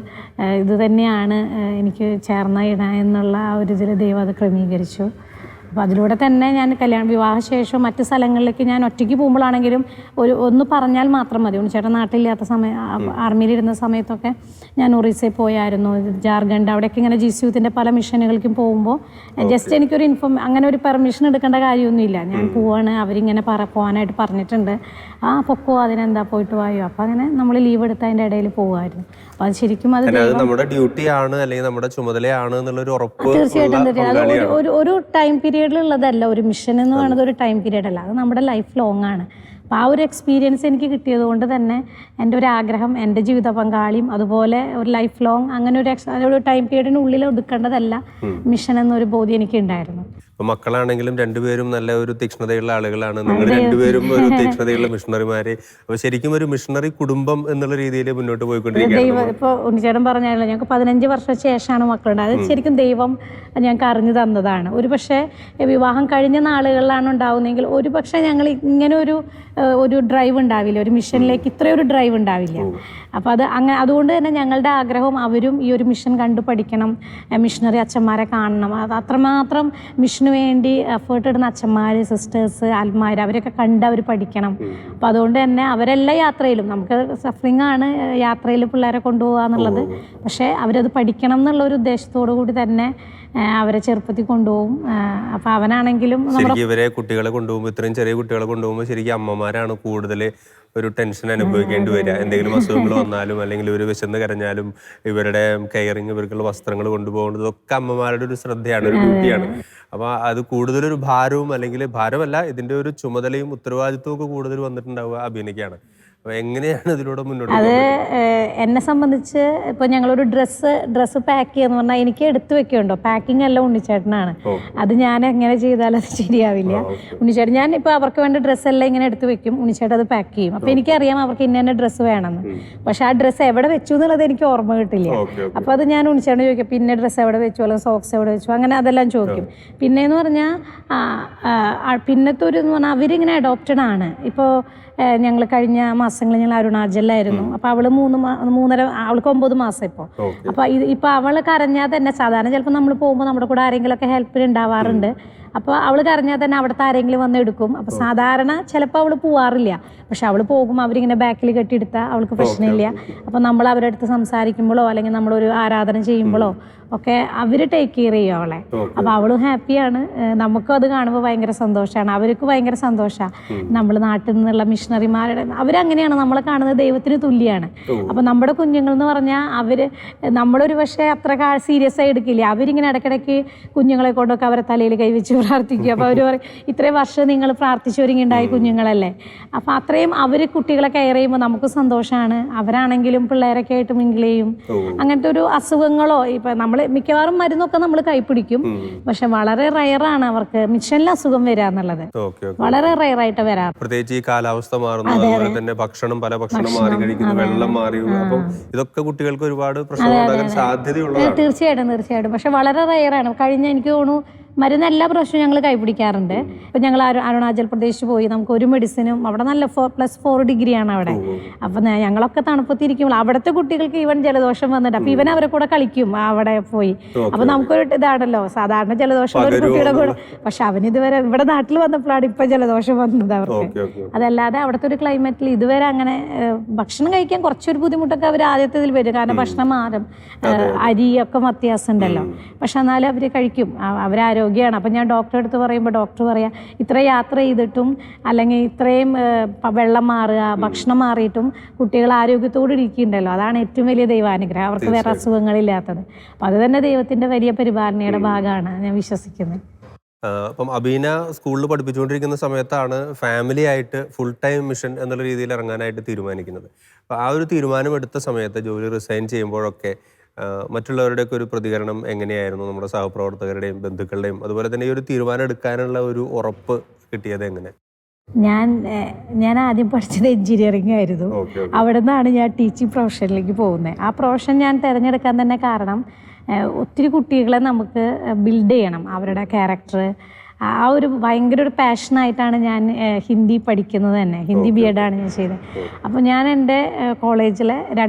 ഇത് തന്നെയാണ് എനിക്ക് ചേർന്ന ഇട എന്നുള്ള ആ ഒരു ഇതിൽ ദൈവം അത് ക്രമീകരിച്ചു. അപ്പോൾ അതിലൂടെ തന്നെ ഞാൻ വിവാഹശേഷം മറ്റ് സ്ഥലങ്ങളിലേക്ക് ഞാൻ ഒറ്റയ്ക്ക് പോകുമ്പോഴാണെങ്കിലും ഒന്ന് പറഞ്ഞാൽ മാത്രം മതി. ഉണ്ണിച്ചേട്ടൻ നാട്ടിലില്ലാത്ത ആർമിയിലിരുന്ന സമയത്തൊക്കെ ഞാൻ ഒറീസയിൽ പോയായിരുന്നു, ജാർഖണ്ഡ്, അവിടെയൊക്കെ ഇങ്ങനെ GCUത്തിൻ്റെ പല മിഷനുകൾക്കും പോകുമ്പോൾ ജസ്റ്റ് എനിക്കൊരു അങ്ങനെ ഒരു പെർമിഷൻ എടുക്കേണ്ട കാര്യമൊന്നുമില്ല. ഞാൻ പോവാണ്, അവരിങ്ങനെ പോകാനായിട്ട് പറഞ്ഞിട്ടുണ്ട്, പൊക്കോ, അതിനെന്താ പോയിട്ട് വായോ. അപ്പോൾ അങ്ങനെ നമ്മൾ ലീവ് എടുത്ത് അതിൻ്റെ ഇടയിൽ പോകുമായിരുന്നു. അപ്പോൾ അത് ശരിക്കും അത് നമ്മുടെ ഡ്യൂട്ടിയാണ് അല്ലെങ്കിൽ നമ്മുടെ ചുമതലയാണ് എന്നുള്ളൊരു ഉറപ്പ്. തീർച്ചയായിട്ടും അത് ഒരു ടൈം പീരീഡിലുള്ളതല്ല. ഒരു മിഷൻ എന്ന് പറയുന്നത് ഒരു ടൈം പീരീഡ് അല്ല, അത് നമ്മുടെ ലൈഫ് ലോങ് ആണ്. അപ്പോൾ ആ ഒരു എക്സ്പീരിയൻസ് എനിക്ക് കിട്ടിയത് കൊണ്ട് തന്നെ എൻ്റെ ഒരു ആഗ്രഹം എൻ്റെ ജീവിത പങ്കാളിയും അതുപോലെ ഒരു ലൈഫ് ലോങ് അങ്ങനെ ഒരു ടൈം പീരീഡിനുള്ളിൽ ഒതുക്കേണ്ടതല്ല മിഷൻ എന്നൊരു ബോധ്യം എനിക്ക് ഉണ്ടായിരുന്നു. ഇപ്പൊ മക്കളാണെങ്കിലും രണ്ടുപേരും നല്ല ഒരു തീക്ഷ്ണതയുള്ള ആളുകളാണ്, നിങ്ങൾ രണ്ടുപേരും ഒരു തീക്ഷ്ണതയുള്ള മിഷണറിമാര്. അപ്പൊ ശരിക്കും ഒരു മിഷണറി കുടുംബം എന്നുള്ള രീതിയിൽ മുന്നോട്ട് പോയിക്കൊണ്ടിരിക്കുകയാണ്. ദൈവം ഇപ്പോൾ ഉണ്ണിച്ചേട്ടൻ പറഞ്ഞാലോ, ഞങ്ങൾക്ക് 15 വർഷം ശേഷമാണ് മക്കളുണ്ട്. അത് ശരിക്കും ദൈവം ഞങ്ങൾക്ക് അറിഞ്ഞു തന്നതാണ്. ഒരു പക്ഷേ വിവാഹം കഴിഞ്ഞ നാളുകളിലാണ് ഉണ്ടാവുന്നതെങ്കിൽ ഒരു പക്ഷേ ഞങ്ങൾ ഇങ്ങനെ ഒരു ഡ്രൈവ് ഉണ്ടാവില്ല, ഒരു മിഷനിലേക്ക് ഇത്രയൊരു ഡ്രൈവ് ഉണ്ടാവില്ല. അപ്പോൾ അതുകൊണ്ട് തന്നെ ഞങ്ങളുടെ ആഗ്രഹം അവരും ഈ ഒരു മിഷൻ കണ്ടു പഠിക്കണം, മിഷണറി അച്ഛന്മാരെ കാണണം. അത് അത്രമാത്രം മിഷന് വേണ്ടി എഫേർട്ട് ഇടുന്ന അച്ഛന്മാർ, സിസ്റ്റേഴ്സ്, ആത്മാർ അവരൊക്കെ കണ്ട് അവർ പഠിക്കണം. അപ്പോൾ അതുകൊണ്ട് തന്നെ അവരെല്ലാ യാത്രയിലും നമുക്ക് സഫറിങ് ആണ് യാത്രയിൽ പിള്ളേരെ കൊണ്ടുപോകുക എന്നുള്ളത്. പക്ഷേ അവരത് പഠിക്കണം എന്നുള്ള ഒരു ഉദ്ദേശത്തോടു കൂടി തന്നെ അവരെ ചെറുപ്പത്തിൽ കൊണ്ടുപോകും. അപ്പോൾ അവനാണെങ്കിലും ഇവരെ കുട്ടികളെ കൊണ്ടുപോകുമ്പോൾ, ഇത്രയും ചെറിയ കുട്ടികളെ കൊണ്ടുപോകുമ്പോൾ ശരിക്കും അമ്മമാരാണ് കൂടുതൽ ഒരു ടെൻഷൻ അനുഭവിക്കേണ്ടി വരിക. എന്തെങ്കിലും അസുഖങ്ങൾ വന്നാലും അല്ലെങ്കിൽ ഇവർ വിശന്ന് കരഞ്ഞാലും ഇവരുടെ കെയറിങ്, ഇവർക്കുള്ള വസ്ത്രങ്ങൾ കൊണ്ടുപോകുന്നത് ഒക്കെ അമ്മമാരുടെ ഒരു ശ്രദ്ധയാണ്, ഒരു ഡ്യൂട്ടിയാണ്. അപ്പോൾ അത് കൂടുതലൊരു ഭാരവും, അല്ലെങ്കിൽ ഭാരമല്ല, ഇതിന്റെ ഒരു ചുമതലയും ഉത്തരവാദിത്വവും ഒക്കെ കൂടുതൽ വന്നിട്ടുണ്ടാവുക അഭിനയിക്കാണ്. എങ്ങനെയാണ് ഇതിലൂടെ മുന്നോട്ട്? അത് എന്നെ സംബന്ധിച്ച് ഇപ്പോൾ ഞങ്ങളൊരു ഡ്രസ്സ് പാക്ക് ചെയ്യുന്ന പറഞ്ഞാൽ എനിക്ക് എടുത്തു വെക്കുന്നുണ്ടോ, പാക്കിംഗ് എല്ലാം ഉണ്ണിച്ചേട്ടനാണ്. അത് ഞാൻ എങ്ങനെ ചെയ്താലും അത് ശരിയാവില്ല. ഉണ്ണിച്ചേട്ടൻ ഞാൻ ഇപ്പോൾ അവർക്ക് വേണ്ട ഡ്രസ്സെല്ലാം ഇങ്ങനെ എടുത്തു വെക്കും, ഉണ്ണിച്ചേട്ടൻ അത് പാക്ക് ചെയ്യും. അപ്പോൾ എനിക്കറിയാം അവർക്ക് ഇന്ന ഡ്രസ്സ് വേണമെന്ന്. പക്ഷെ ആ ഡ്രസ്സ് എവിടെ വെച്ചു എന്നുള്ളത് എനിക്ക് ഓർമ്മ കിട്ടില്ല. അപ്പോൾ അത് ഞാൻ ഉണ്ണിച്ചേട്ടൻ ചോദിക്കും, പിന്നെ ഡ്രസ്സ് എവിടെ വെച്ചു, അല്ലെങ്കിൽ സോക്സ് എവിടെ വെച്ചു, അങ്ങനെ അതെല്ലാം ചോദിക്കും. പിന്നെയെന്ന് പറഞ്ഞാൽ പിന്നത്തെ ഒരു എന്ന് പറഞ്ഞാൽ അവരിങ്ങനെ അഡോപ്റ്റഡ് ആണ്. ഇപ്പോൾ ഞങ്ങൾ കഴിഞ്ഞ മാസങ്ങളിൽ ഞങ്ങൾ അരുണാചലിലായിരുന്നു. അപ്പോൾ അവള് 3.5 അവൾക്ക് 9 മാസം ഇപ്പോൾ. അപ്പോൾ ഇപ്പോൾ അവൾ കരഞ്ഞാൽ തന്നെ, സാധാരണ ചിലപ്പോൾ നമ്മൾ പോകുമ്പോൾ നമ്മുടെ കൂടെ ആരെങ്കിലുമൊക്കെ ഹെൽപ്പിന് ഉണ്ടാവാറുണ്ട്. അപ്പോൾ അവൾ കരഞ്ഞാൽ തന്നെ അവിടുത്തെ ആരെങ്കിലും വന്ന് എടുക്കും. അപ്പോൾ സാധാരണ ചിലപ്പോൾ അവൾ പോവാറില്ല, പക്ഷെ അവൾ പോകും, അവരിങ്ങനെ ബാക്കിൽ കെട്ടിയെടുത്താൽ അവൾക്ക് പ്രശ്നമില്ല. അപ്പോൾ നമ്മൾ അവരുടെ അടുത്ത് സംസാരിക്കുമ്പോഴോ അല്ലെങ്കിൽ നമ്മളൊരു ആരാധന ചെയ്യുമ്പോഴോ ഒക്കെ അവർ ടേക്ക് കെയർ ചെയ്യും അവളെ. അപ്പോൾ അവളും ഹാപ്പിയാണ്, നമുക്കും അത് കാണുമ്പോൾ ഭയങ്കര സന്തോഷമാണ്, അവർക്ക് ഭയങ്കര സന്തോഷമാണ്. നമ്മൾ നാട്ടിൽ നിന്നുള്ള മിഷണറിമാരുടെ അവരങ്ങനെയാണ് നമ്മളെ കാണുന്നത്, ദൈവത്തിന് തുല്യമാണ്. അപ്പോൾ നമ്മുടെ കുഞ്ഞുങ്ങൾ എന്ന് പറഞ്ഞാൽ നമ്മളൊരു പക്ഷേ അത്ര സീരിയസ് ആയി എടുക്കില്ല. അവരിങ്ങനെ ഇടയ്ക്കിടയ്ക്ക് കുഞ്ഞുങ്ങളെ കൊണ്ടൊക്കെ അവരെ തലയിൽ കൈവച്ച് പ്രാർത്ഥിക്കും. അപ്പോൾ അവർ പറയും, ഇത്രയും വർഷം നിങ്ങൾ പ്രാർത്ഥിച്ചൊരുങ്ങിണ്ടായി കുഞ്ഞുങ്ങളല്ലേ. അപ്പോൾ അത്രയും അവർ കുട്ടികളെ കെയർ ചെയ്യുമ്പോൾ നമുക്ക് സന്തോഷമാണ്. അവരാണെങ്കിലും പിള്ളേരൊക്കെ ആയിട്ട് മിങ്കിൾ ചെയ്യും. അങ്ങനത്തെ ഒരു അസുഖങ്ങളോ ഇപ്പം നമ്മൾ മിക്കവാറും മരുന്നൊക്കെ നമ്മൾ കൈപ്പിടിക്കും, പക്ഷെ വളരെ റയറാണ് അവർക്ക് മിഷനിൽ അസുഖം വരിക എന്നുള്ളത്. വളരെ റയറായിട്ട് വരാം. പ്രത്യേകിച്ച് ഈ കാലാവസ്ഥ മാറുന്നു, അതുപോലെ തന്നെ പല ഭക്ഷണം മാറി കഴിക്കുന്നു, വെള്ളം മാറി, അപ്പം ഇതൊക്കെ കുട്ടികൾക്ക് ഒരുപാട് പ്രശ്നമുണ്ടാകാൻ സാധ്യതയുള്ളതാണ്. തീർച്ചയായിട്ടും. പക്ഷെ വളരെ റയറാണ്. എനിക്ക് തോന്നുന്നു മരുന്ന് എല്ലാ പ്രാവശ്യവും ഞങ്ങൾ കൈപിടിക്കാറുണ്ട്. ഇപ്പം ഞങ്ങൾ അരുണാചൽ പ്രദേശ് പോയി, നമുക്ക് ഒരു മെഡിസിനും അവിടെ നല്ല 4+4 ഡിഗ്രിയാണ് അവിടെ. അപ്പം ഞങ്ങളൊക്കെ തണുപ്പത്തിരിക്കുമ്പോൾ അവിടുത്തെ കുട്ടികൾക്ക് ഈവൻ ജലദോഷം വന്നിട്ട്, അപ്പം ഇവൻ അവരെ കൂടെ കളിക്കും അവിടെ പോയി. അപ്പം നമുക്കൊരു ഇതാണല്ലോ, സാധാരണ ജലദോഷം ഒരു കുട്ടിയുടെ കൂടെ, പക്ഷെ അവനിതുവരെ ഇവിടെ നാട്ടിൽ വന്നപ്പോഴാണ് ഇപ്പം ജലദോഷം വന്നത് അവർക്ക്. അതല്ലാതെ അവിടുത്തെ ഒരു ക്ലൈമറ്റിൽ ഇതുവരെ അങ്ങനെ ഭക്ഷണം കഴിക്കാൻ കുറച്ചൊരു ബുദ്ധിമുട്ടൊക്കെ അവർ ആദ്യത്തിൽ വരും, കാരണം ഭക്ഷണം മാറും, അരിയൊക്കെ വ്യത്യാസം ഉണ്ടല്ലോ. പക്ഷെ എന്നാലും അവർ കഴിക്കും, അവരാരോഗ്യമാണ്. അപ്പം ഞാൻ ഡോക്ടറെ അടുത്ത് പറയുമ്പോൾ ഡോക്ടർ പറയാം, ഇത്ര യാത്ര ചെയ്തിട്ടും അല്ലെങ്കിൽ ഇത്രയും വെള്ളം മാറുക, ഭക്ഷണം മാറിയിട്ടും കുട്ടികൾ ആരോഗ്യത്തോടെ ഇരിക്കുന്നുണ്ടല്ലോ, അതാണ് ഏറ്റവും വലിയ ദൈവാനുഗ്രഹം, അവർക്ക് വേറെ അസുഖങ്ങളില്ലാത്തത്. അപ്പം അത് തന്നെ ദൈവത്തിൻ്റെ വലിയ പരിപാലനയുടെ ഭാഗമാണ് ഞാൻ വിശ്വസിക്കുന്നത്. അപ്പം അബീന സ്കൂളിൽ പഠിപ്പിച്ചുകൊണ്ടിരിക്കുന്ന സമയത്താണ് ഫാമിലി ആയിട്ട് ഫുൾ ടൈം മിഷൻ എന്നുള്ള രീതിയിൽ ഇറങ്ങാനായിട്ട് തീരുമാനിക്കുന്നത്. അപ്പോൾ ആ ഒരു തീരുമാനം എടുത്ത സമയത്ത്, ജോലി റിസൈൻ ചെയ്യുമ്പോഴൊക്കെ മറ്റുള്ളവരുടെയൊക്കെ ഒരു പ്രതികരണം എങ്ങനെയായിരുന്നു? നമ്മുടെ സഹപ്രവർത്തകരുടെയും ബന്ധുക്കളുടെയും അതുപോലെ തന്നെ ഈ ഒരു തീരുമാനം എടുക്കാനുള്ള ഒരു ഉറപ്പ് കിട്ടിയത് എങ്ങനെ? ഞാൻ ആദ്യം പഠിച്ചത് എഞ്ചിനീയറിംഗ് ആയിരുന്നു. അവിടെ നിന്നാണ് ഞാൻ ടീച്ചിങ് പ്രൊഫഷനിലേക്ക് പോകുന്നത്. ആ പ്രൊഫഷൻ ഞാൻ തിരഞ്ഞെടുക്കാൻ തന്നെ കാരണം ഒത്തിരി കുട്ടികളെ നമുക്ക് ബിൽഡ് ചെയ്യണം, അവരുടെ ക്യാരക്ടർ. ആ ഒരു ഭയങ്കര ഒരു പാഷനായിട്ടാണ് ഞാൻ ഹിന്ദി പഠിക്കുന്നത് തന്നെ. ഹിന്ദി BEd ആണ് ഞാൻ ചെയ്തത്. അപ്പോൾ ഞാൻ എൻ്റെ കോളേജിൽ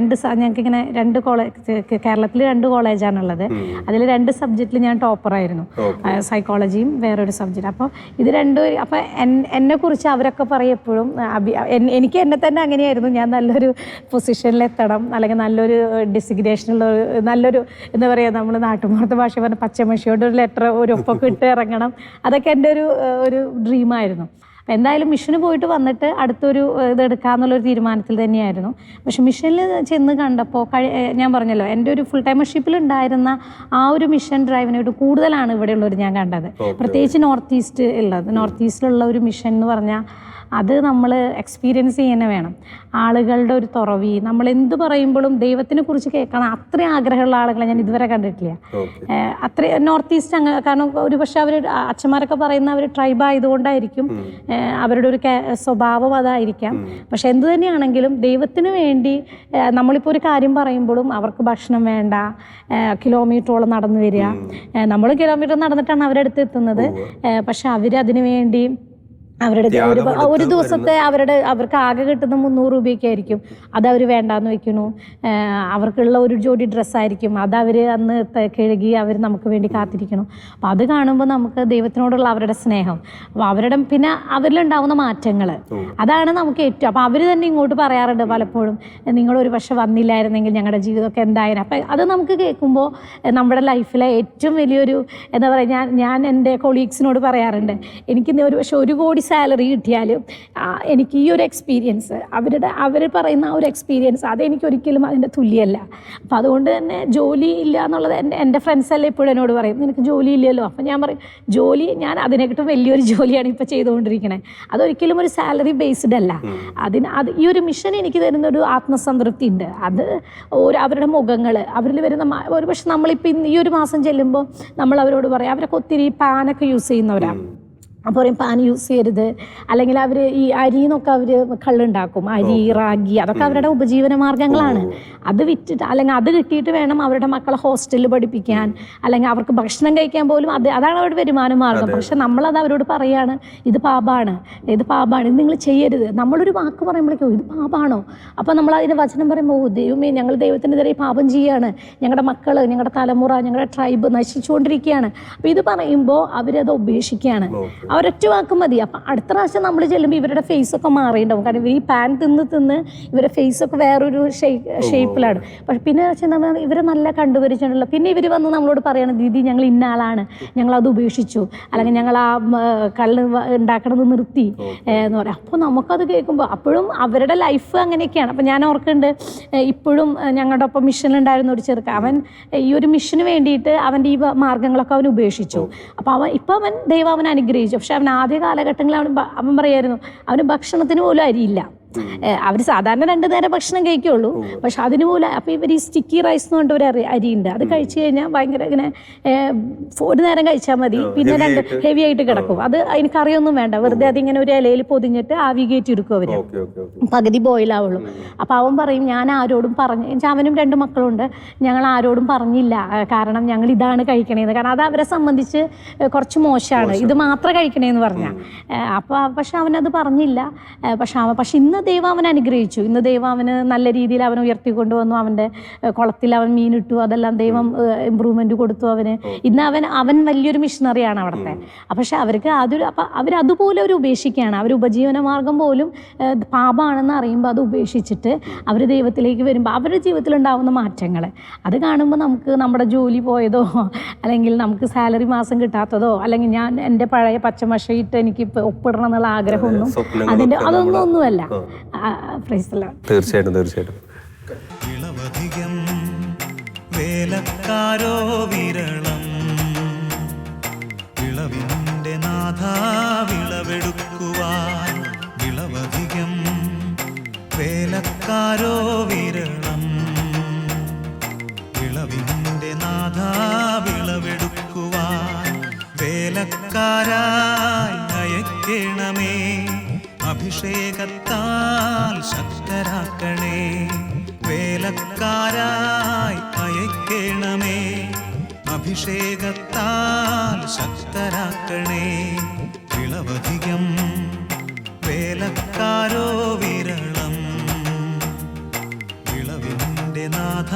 ഞങ്ങൾക്കിങ്ങനെ 2 കോളേജ്, കേരളത്തിൽ 2 കോളേജാണുള്ളത്. അതിൽ 2 സബ്ജക്റ്റിൽ ഞാൻ ടോപ്പറായിരുന്നു, സൈക്കോളജിയും വേറൊരു സബ്ജക്റ്റ്. അപ്പോൾ ഇത് രണ്ടും, അപ്പോൾ എന്നെക്കുറിച്ച് അവരൊക്കെ പറയും എപ്പോഴും, എനിക്ക് എന്നെ തന്നെ അങ്ങനെയായിരുന്നു, ഞാൻ നല്ലൊരു പൊസിഷനിലെത്തണം, അല്ലെങ്കിൽ നല്ലൊരു ഡെസിഗ്നേഷനുള്ള നല്ലൊരു എന്താ പറയുക, നമ്മൾ നാട്ടുമ്പുറത്തെ ഭാഷ പറഞ്ഞ പച്ചമഷിയോട് ഒരു ലെറ്റർ ഒരു ഒപ്പൊക്കെ ഇട്ട് ഇറങ്ങണം, അതൊക്കെ എൻ്റെ ഒരു ഡ്രീമായിരുന്നു. അപ്പോൾ എന്തായാലും മിഷന് പോയിട്ട് വന്നിട്ട് അടുത്തൊരു ഇതെടുക്കാമെന്നുള്ളൊരു തീരുമാനത്തിൽ തന്നെയായിരുന്നു. പക്ഷെ മിഷനിൽ ചെന്ന് കണ്ടപ്പോൾ ഞാൻ പറഞ്ഞല്ലോ, എൻ്റെ ഒരു ഫുൾ ടൈമർഷിപ്പിൽ ഉണ്ടായിരുന്ന ആ ഒരു മിഷൻ ഡ്രൈവിനായിട്ട് കൂടുതലാണ് ഇവിടെയുള്ളവർ ഞാൻ കണ്ടത്. പ്രത്യേകിച്ച് നോർത്ത് ഈസ്റ്റിലുള്ള ഒരു മിഷൻ എന്ന് പറഞ്ഞാൽ അത് നമ്മൾ എക്സ്പീരിയൻസ് ചെയ്യുന്ന വേണം. ആളുകളുടെ ഒരു തുറവി, നമ്മൾ എന്ത് പറയുമ്പോഴും ദൈവത്തിനെ കുറിച്ച് കേൾക്കണം അത്രയും ആഗ്രഹമുള്ള ആളുകളെ ഞാൻ ഇതുവരെ കണ്ടിട്ടില്ല. അത്ര നോർത്ത് ഈസ്റ്റ് അങ്ങനെ, കാരണം ഒരു പക്ഷേ അവർ അച്ഛന്മാരൊക്കെ പറയുന്ന അവർ ട്രൈബ് ആയതുകൊണ്ടായിരിക്കും, അവരുടെ ഒരു സ്വഭാവം അതായിരിക്കാം. പക്ഷെ എന്തു തന്നെയാണെങ്കിലും ദൈവത്തിന് വേണ്ടി നമ്മളിപ്പോൾ ഒരു കാര്യം പറയുമ്പോഴും അവർക്ക് ഭക്ഷണം വേണ്ട, കിലോമീറ്ററോളം നടന്നു വരിക. നമ്മൾ കിലോമീറ്റർ നടന്നിട്ടാണ് അവരുടെ അടുത്ത് എത്തുന്നത്. പക്ഷെ അവർ അതിനു വേണ്ടി അവരുടെ ഒരു ദിവസത്തെ അവർക്ക് ആകെ കിട്ടുന്ന 300 രൂപയൊക്കെ ആയിരിക്കും. അതവർ വേണ്ടാന്ന് വെക്കണു. അവർക്കുള്ള ഒരു ജോഡി ഡ്രസ്സായിരിക്കും, അതവർ അന്ന് കഴുകി അവർ നമുക്ക് വേണ്ടി കാത്തിരിക്കണം. അപ്പോൾ അത് കാണുമ്പോൾ നമുക്ക് ദൈവത്തിനോടുള്ള അവരുടെ സ്നേഹം, അപ്പോൾ അവരുടെ പിന്നെ അവരിലുണ്ടാവുന്ന മാറ്റങ്ങൾ, അതാണ് നമുക്ക് ഏറ്റവും. അപ്പോൾ അവർ തന്നെ ഇങ്ങോട്ട് പറയാറുണ്ട് പലപ്പോഴും, നിങ്ങളൊരു പക്ഷെ വന്നില്ലായിരുന്നെങ്കിൽ ഞങ്ങളുടെ ജീവിതമൊക്കെ എന്തായാലും. അപ്പം അത് നമുക്ക് കേൾക്കുമ്പോൾ നമ്മുടെ ലൈഫിലെ ഏറ്റവും വലിയൊരു എന്താ പറയുക, ഞാൻ എൻ്റെ കൊളീഗ്സിനോട് പറയാറുണ്ട്, എനിക്ക് ഒരു പക്ഷെ 1 കോടി സാലറി കിട്ടിയാലും എനിക്ക് ഈ ഒരു എക്സ്പീരിയൻസ്, അവർ പറയുന്ന ആ ഒരു എക്സ്പീരിയൻസ് അതെനിക്കൊരിക്കലും അതിൻ്റെ തുല്യമല്ല. അപ്പം അതുകൊണ്ട് തന്നെ ജോലി ഇല്ല എന്നുള്ളത് എൻ്റെ ഫ്രണ്ട്സെല്ലാം എപ്പോഴും എന്നോട് പറയും, നിനക്ക് ജോലി ഇല്ലല്ലോ. അപ്പം ഞാൻ പറയും, ജോലി ഞാൻ അതിനെക്കാട്ടും വലിയൊരു ജോലിയാണ് ഇപ്പോൾ ചെയ്തുകൊണ്ടിരിക്കുന്നത്. അതൊരിക്കലും ഒരു സാലറി ബേസ്ഡ് അല്ല. ഈ ഒരു മിഷൻ എനിക്ക് തരുന്നൊരു ആത്മസംതൃപ്തി ഉണ്ട്. അത് അവരുടെ മുഖങ്ങൾ, അവരിൽ വരുന്ന ഒരു പക്ഷെ നമ്മളിപ്പോൾ ഈ ഒരു മാസം ചെല്ലുമ്പോൾ നമ്മൾ അവരോട് പറയും, അവരൊക്കെ ഒത്തിരി പാനൊക്കെ യൂസ് ചെയ്യുന്നവരാണ്. അപ്പോൾ പറയും പാൻ യൂസ് ചെയ്യരുത്, അല്ലെങ്കിൽ അവർ ഈ അരിന്നൊക്കെ അവർ കള്ളുണ്ടാക്കും, അരി റാഗി, അതൊക്കെ അവരുടെ ഉപജീവന മാർഗ്ഗങ്ങളാണ്. അത് വിറ്റിട്ട് അല്ലെങ്കിൽ അത് കിട്ടിയിട്ട് വേണം അവരുടെ മക്കളെ ഹോസ്റ്റലിൽ പഠിപ്പിക്കാൻ, അല്ലെങ്കിൽ അവർക്ക് ഭക്ഷണം കഴിക്കാൻ പോലും അതാണ് അവരുടെ വരുമാന മാർഗ്ഗം. പക്ഷെ നമ്മളത് അവരോട് പറയാണ്, ഇത് പാപമാണ്, ഇത് നിങ്ങൾ ചെയ്യരുത്. നമ്മളൊരു വാക്ക് പറയുമ്പോഴേക്കോ ഇത് പാപമാണോ? അപ്പോൾ നമ്മൾ അതിൻ്റെ വചനം പറയുമ്പോൾ, ദൈവമേ ഞങ്ങൾ ദൈവത്തിനെതിരെ പാപം ചെയ്യുകയാണ്, ഞങ്ങളുടെ മക്കൾ, ഞങ്ങളുടെ തലമുറ, ഞങ്ങളുടെ ട്രൈബ് നശിച്ചുകൊണ്ടിരിക്കുകയാണ്. അപ്പോൾ ഇത് പറയുമ്പോൾ അവരത് ഉപേക്ഷിക്കുകയാണ്. അവരൊറ്റ വാക്ക് മതി. അപ്പം അടുത്ത പ്രാവശ്യം നമ്മൾ ചെല്ലുമ്പോൾ ഇവരുടെ ഫേസൊക്കെ മാറിയിട്ടുണ്ടാവും. കാരണം ഈ പാൻ തിന്ന് ഇവരുടെ ഫേസൊക്കെ വേറൊരു ഷേപ്പിലാണ്. പക്ഷെ പിന്നെ നമ്മൾ ഇവരെ നല്ല കണ്ടുപരിച്ചിട്ടുള്ള, പിന്നെ ഇവർ വന്ന് നമ്മളോട് പറയണം, ദീദി ഞങ്ങൾ ഇന്ന ആളാണ്, ഞങ്ങളത് ഉപേക്ഷിച്ചു, അല്ലെങ്കിൽ ഞങ്ങൾ ആ കള്ള് ഉണ്ടാക്കണത് നിർത്തി എന്ന് പറയാം. അപ്പോൾ നമുക്കത് കേൾക്കുമ്പോൾ അപ്പോഴും അവരുടെ ലൈഫ് അങ്ങനെയൊക്കെയാണ്. അപ്പം ഞാൻ ഓർക്കുന്നുണ്ട്, ഇപ്പോഴും ഞങ്ങളുടെ ഒപ്പം മിഷനിലുണ്ടായിരുന്ന ഒരു ചെറുക്കൻ, അവൻ ഈ ഒരു മിഷന് വേണ്ടിയിട്ട് അവൻ്റെ ഈ മാർഗ്ഗങ്ങളൊക്കെ അവൻ ഉപേക്ഷിച്ചു. അപ്പോൾ അവൻ ദൈവം അവൻ അനുഗ്രഹിച്ചു. പക്ഷെ അവൻ ആദ്യ കാലഘട്ടങ്ങളിൽ അവൻ പറയായിരുന്നു, അവന് ഭക്ഷണത്തിന് പോലും അരിയില്ല. അവർ സാധാരണ 2 നേരം ഭക്ഷണം കഴിക്കുള്ളൂ, പക്ഷെ അതിന് പോലും. അപ്പോൾ ഇവർ ഈ സ്റ്റിക്കി റൈസ് എന്ന് പറഞ്ഞ ഒരു അരിയുണ്ട്, അത് കഴിച്ചു കഴിഞ്ഞാൽ ഭയങ്കര ഇങ്ങനെ 1 നേരം കഴിച്ചാൽ മതി, പിന്നെ 2 ഹെവി ആയിട്ട് കിടക്കും. അത് അതിന് കറിയൊന്നും വേണ്ട, വെറുതെ അതിങ്ങനെ ഒരു ഇലയിൽ പൊതിഞ്ഞിട്ട് ആവി കയറ്റി എടുക്കും അവർ, പകുതി ബോയിലാവുള്ളൂ. അപ്പോൾ അവൻ പറയും, ഞാൻ ആരോടും അവനും 2 മക്കളുണ്ട്, ഞങ്ങൾ ആരോടും പറഞ്ഞില്ല, കാരണം ഞങ്ങൾ ഇതാണ് കഴിക്കണേന്ന്. കാരണം അത് അവരെ സംബന്ധിച്ച് കുറച്ച് മോശമാണ്, ഇത് മാത്രം കഴിക്കണേന്ന് പറഞ്ഞാൽ. അപ്പോൾ പക്ഷെ അവനത് പറഞ്ഞില്ല. പക്ഷെ ഇന്ന് ദൈവം അവൻ അനുഗ്രഹിച്ചു. ഇന്ന് ദൈവം അവന് നല്ല രീതിയിൽ അവൻ ഉയർത്തിക്കൊണ്ടുവന്നു. അവൻ്റെ കുളത്തിൽ അവൻ മീനിട്ടു, അതെല്ലാം ദൈവം ഇമ്പ്രൂവ്മെൻറ്റ് കൊടുത്തു അവന്. ഇന്ന് അവൻ വലിയൊരു മിഷണറിയാണ് അവിടുത്തെ. പക്ഷെ അവർക്ക് അവരതുപോലെ അവർ ഉപേക്ഷിക്കുകയാണ്. അവർ ഉപജീവന മാർഗം പോലും പാപമാണെന്ന് അറിയുമ്പോൾ അത് ഉപേക്ഷിച്ചിട്ട് അവർ ദൈവത്തിലേക്ക് വരുമ്പോൾ അവരുടെ ജീവിതത്തിലുണ്ടാകുന്ന മാറ്റങ്ങൾ അത് കാണുമ്പോൾ നമുക്ക് നമ്മുടെ ജോലി പോയതോ, അല്ലെങ്കിൽ നമുക്ക് സാലറി മാസം കിട്ടാത്തതോ, അല്ലെങ്കിൽ ഞാൻ എൻ്റെ പഴയ പച്ചമഷയിട്ട് എനിക്ക് ഒപ്പിടണം എന്നുള്ള ആഗ്രഹമൊന്നും അതൊന്നുമല്ല. തീർച്ചയായിട്ടും തീർച്ചയായിട്ടും. വിളവധികം വേലക്കാരോ വിരളം, വിളവിൻ്റെ നാഥ വിളവെടുക്കുവാൻ. വിളവധികം വേലക്കാരോ വിരളം, വിളവിൻ്റെ നാഥ വിളവെടുക്കുവാൻ. വേലക്കാരായി അയക്കണമേ, അഭിഷേകത്താൽ ശക്തരാക്കണേ. വേലക്കാരായി അയക്കണമേ, അഭിഷേകത്താൽ ശക്തരാക്കണേ. വിളവധികം വേലക്കാരോ വിരളം, വിളവിൻ്റെ നാഥ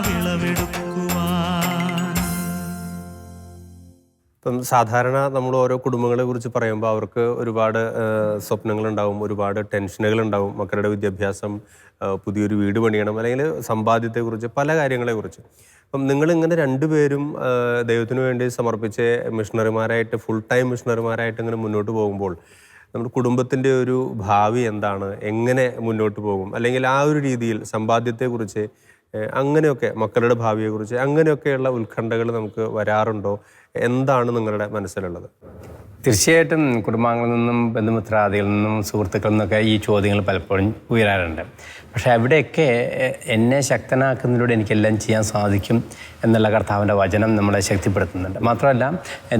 വിളവെടുക്കുവാൻ. ഇപ്പം സാധാരണ നമ്മൾ ഓരോ കുടുംബങ്ങളെ കുറിച്ച് പറയുമ്പോൾ അവർക്ക് ഒരുപാട് സ്വപ്നങ്ങളുണ്ടാവും, ഒരുപാട് ടെൻഷനുകളുണ്ടാവും. മക്കളുടെ വിദ്യാഭ്യാസം, പുതിയൊരു വീട് പണിയണം, അല്ലെങ്കിൽ സമ്പാദ്യത്തെക്കുറിച്ച്, പല കാര്യങ്ങളെക്കുറിച്ച്. അപ്പം നിങ്ങളിങ്ങനെ 2 പേരും ദൈവത്തിന് വേണ്ടി സമർപ്പിച്ച് മിഷണറിമാരായിട്ട്, ഫുൾ ടൈം മിഷണറിമാരായിട്ട് ഇങ്ങനെ മുന്നോട്ട് പോകുമ്പോൾ നമ്മുടെ കുടുംബത്തിൻ്റെ ഒരു ഭാവി എന്താണ്, എങ്ങനെ മുന്നോട്ട് പോകും, അല്ലെങ്കിൽ ആ ഒരു രീതിയിൽ സമ്പാദ്യത്തെക്കുറിച്ച്, അങ്ങനെയൊക്കെ മക്കളുടെ ഭാവിയെക്കുറിച്ച് അങ്ങനെയൊക്കെയുള്ള ഉത്കണ്ഠകൾ നമുക്ക് വരാറുണ്ടോ? എന്താണ് നിങ്ങളുടെ മനസ്സിലുള്ളത്? തീർച്ചയായിട്ടും കുടുംബാംഗങ്ങളിൽ നിന്നും ബന്ധുമിത്രാദികളിൽ നിന്നും സുഹൃത്തുക്കളിൽ നിന്നൊക്കെ ഈ ചോദ്യങ്ങൾ പലപ്പോഴും ഉയരാറുണ്ട്. പക്ഷേ അവിടെയൊക്കെ എന്നെ ശക്തനാക്കുന്നതിലൂടെ എനിക്കെല്ലാം ചെയ്യാൻ സാധിക്കും എന്നുള്ള കർത്താവിൻ്റെ വചനം നമ്മളെ ശക്തിപ്പെടുത്തുന്നുണ്ട്. മാത്രമല്ല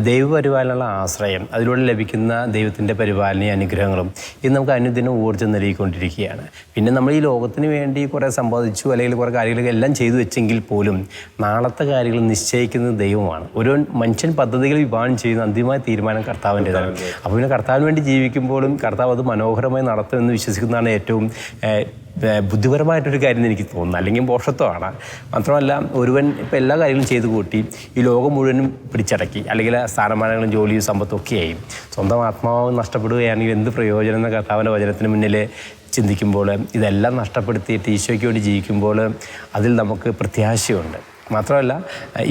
ദൈവപരിപാലനയുള്ള ആശ്രയം, അതിലൂടെ ലഭിക്കുന്ന ദൈവത്തിൻ്റെ പരിപാലനയും അനുഗ്രഹങ്ങളും ഇത് നമുക്ക് അനുദിനം ഊർജ്ജം നൽകിക്കൊണ്ടിരിക്കുകയാണ്. പിന്നെ നമ്മൾ ഈ ലോകത്തിന് വേണ്ടി കുറേ സമ്പാദിച്ചു അല്ലെങ്കിൽ കുറേ കാര്യങ്ങളൊക്കെ എല്ലാം ചെയ്തു വെച്ചെങ്കിൽ പോലും നാളത്തെ കാര്യങ്ങൾ നിശ്ചയിക്കുന്നത് ദൈവമാണ്. ഒരു മനുഷ്യൻ പദ്ധതികൾ വിഭാവനം ചെയ്യുന്ന അന്തിമമായ തീരുമാനം കർത്താവിൻ്റെതാണ്. അപ്പോൾ പിന്നെ കർത്താവിന് വേണ്ടി ജീവിക്കുമ്പോഴും കർത്താവ് അത് മനോഹരമായി നടത്തുമെന്ന് വിശ്വസിക്കുന്നതാണ് ഏറ്റവും ബുദ്ധിപരമായിട്ടൊരു കാര്യം എന്ന് എനിക്ക് തോന്നുന്നു. അല്ലെങ്കിൽ പോഷത്വമാണ്. മാത്രമല്ല ഒരുവൻ ഇപ്പോൾ എല്ലാ കാര്യങ്ങളും ചെയ്തു കൂട്ടി ഈ ലോകം മുഴുവനും പിടിച്ചടക്കി അല്ലെങ്കിൽ സ്ഥാനമാനങ്ങളും ജോലിയും സമ്പത്തും ഒക്കെയായി സ്വന്തം ആത്മാവ് നഷ്ടപ്പെടുകയാണെങ്കിൽ എന്ത് പ്രയോജനം എന്ന കർത്താവിൻ്റെ വചനത്തിന് മുന്നിൽ ചിന്തിക്കുമ്പോൾ ഇതെല്ലാം നഷ്ടപ്പെടുത്തിയിട്ട് ഈശോയ്ക്ക് വേണ്ടി ജീവിക്കുമ്പോൾ അതിൽ നമുക്ക് പ്രത്യാശയുണ്ട്. മാത്രമല്ല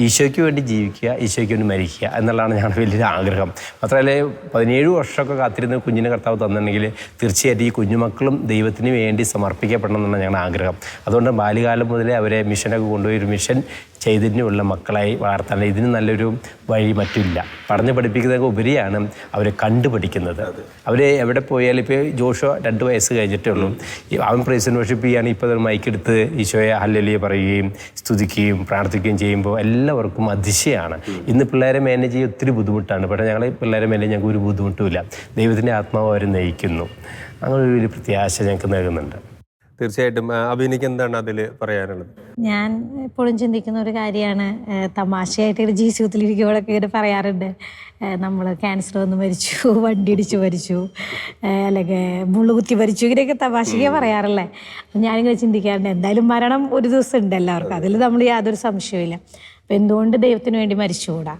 ഈശോയ്ക്ക് വേണ്ടി ജീവിക്കുക, ഈശോയ്ക്ക് വേണ്ടി മരിക്കുക എന്നുള്ളതാണ് ഞങ്ങളുടെ വലിയൊരു ആഗ്രഹം. മാത്രമല്ല 17 വർഷമൊക്കെ കാത്തിരുന്ന കുഞ്ഞിനെ കർത്താവ് തന്നിട്ടുണ്ടെങ്കിൽ തീർച്ചയായിട്ടും ഈ കുഞ്ഞുമക്കളും ദൈവത്തിന് വേണ്ടി സമർപ്പിക്കപ്പെടണം എന്നാണ് ഞങ്ങളുടെ ആഗ്രഹം. അതുകൊണ്ട് ബാല്യകാലം മുതലേ അവരെ മിഷനൊക്കെ കൊണ്ടുപോയി ഒരു മിഷൻ ചൈതന്യമുള്ള മക്കളായി വളർത്താൻ ഇതിന് നല്ലൊരു വഴി മറ്റില്ല. പഠിപ്പിക്കുന്നതൊക്കെ ഉപരിയാണ് അവരെ കണ്ടുപഠിക്കുന്നത്. അവർ എവിടെ പോയാലും ഇപ്പോൾ ജോഷോ 2 വയസ്സ് കഴിഞ്ഞിട്ടേ ഉള്ളൂ. അവൻ പ്രൈസ് ആൻഡ് വർഷിപ്പ് ചെയ്യുകയാണ്. ഇപ്പോൾ മൈക്കെടുത്ത് ഈശോയെ ഹല്ലേലൂയ പറയുകയും സ്തുതിക്കുകയും പ്രാർത്ഥിക്കുകയും ചെയ്യുമ്പോൾ എല്ലാവർക്കും അതിശയമാണ്. ഇന്ന് പിള്ളേരെ മാനേജ് ചെയ്യാൻ ഒത്തിരി ബുദ്ധിമുട്ടാണ്. പക്ഷേ ഞങ്ങൾ പിള്ളേരെ മാനേജ് ഞങ്ങൾക്ക് ഒരു ബുദ്ധിമുട്ടുമില്ല. ദൈവത്തിൻ്റെ ആത്മാവ് അവർ നയിക്കുന്നു. അങ്ങനെ ഒരു വലിയ പ്രത്യാശ ഞങ്ങൾക്ക് നൽകുന്നുണ്ട്. തീർച്ചയായിട്ടും അഭിനയ്ക്ക് എന്താണ് അതിൽ പറയാനുള്ളത്? ഞാൻ എപ്പോഴും ചിന്തിക്കുന്ന ഒരു കാര്യമാണ്, തമാശയായിട്ട് ജീവിതത്തിലിരിക്കുമ്പോഴൊക്കെ ഇങ്ങനെ പറയാറുണ്ട്, നമ്മൾ ക്യാൻസർ വന്ന് മരിച്ചു, വണ്ടി ഇടിച്ച് മരിച്ചു, അല്ലെങ്കിൽ മുള്ളുകുത്തി മരിച്ചു, ഇങ്ങനെയൊക്കെ തമാശയ്ക്ക് പറയാറില്ലേ. ഞാനിങ്ങനെ ചിന്തിക്കാറുണ്ട്, എന്തായാലും മരണം ഒരു ദിവസം ഉണ്ട് എല്ലാവർക്കും, അതിൽ നമ്മൾ യാതൊരു സംശയമില്ല. അപ്പോൾ എന്തുകൊണ്ട് ദൈവത്തിന് വേണ്ടി മരിച്ചുകൂടാ?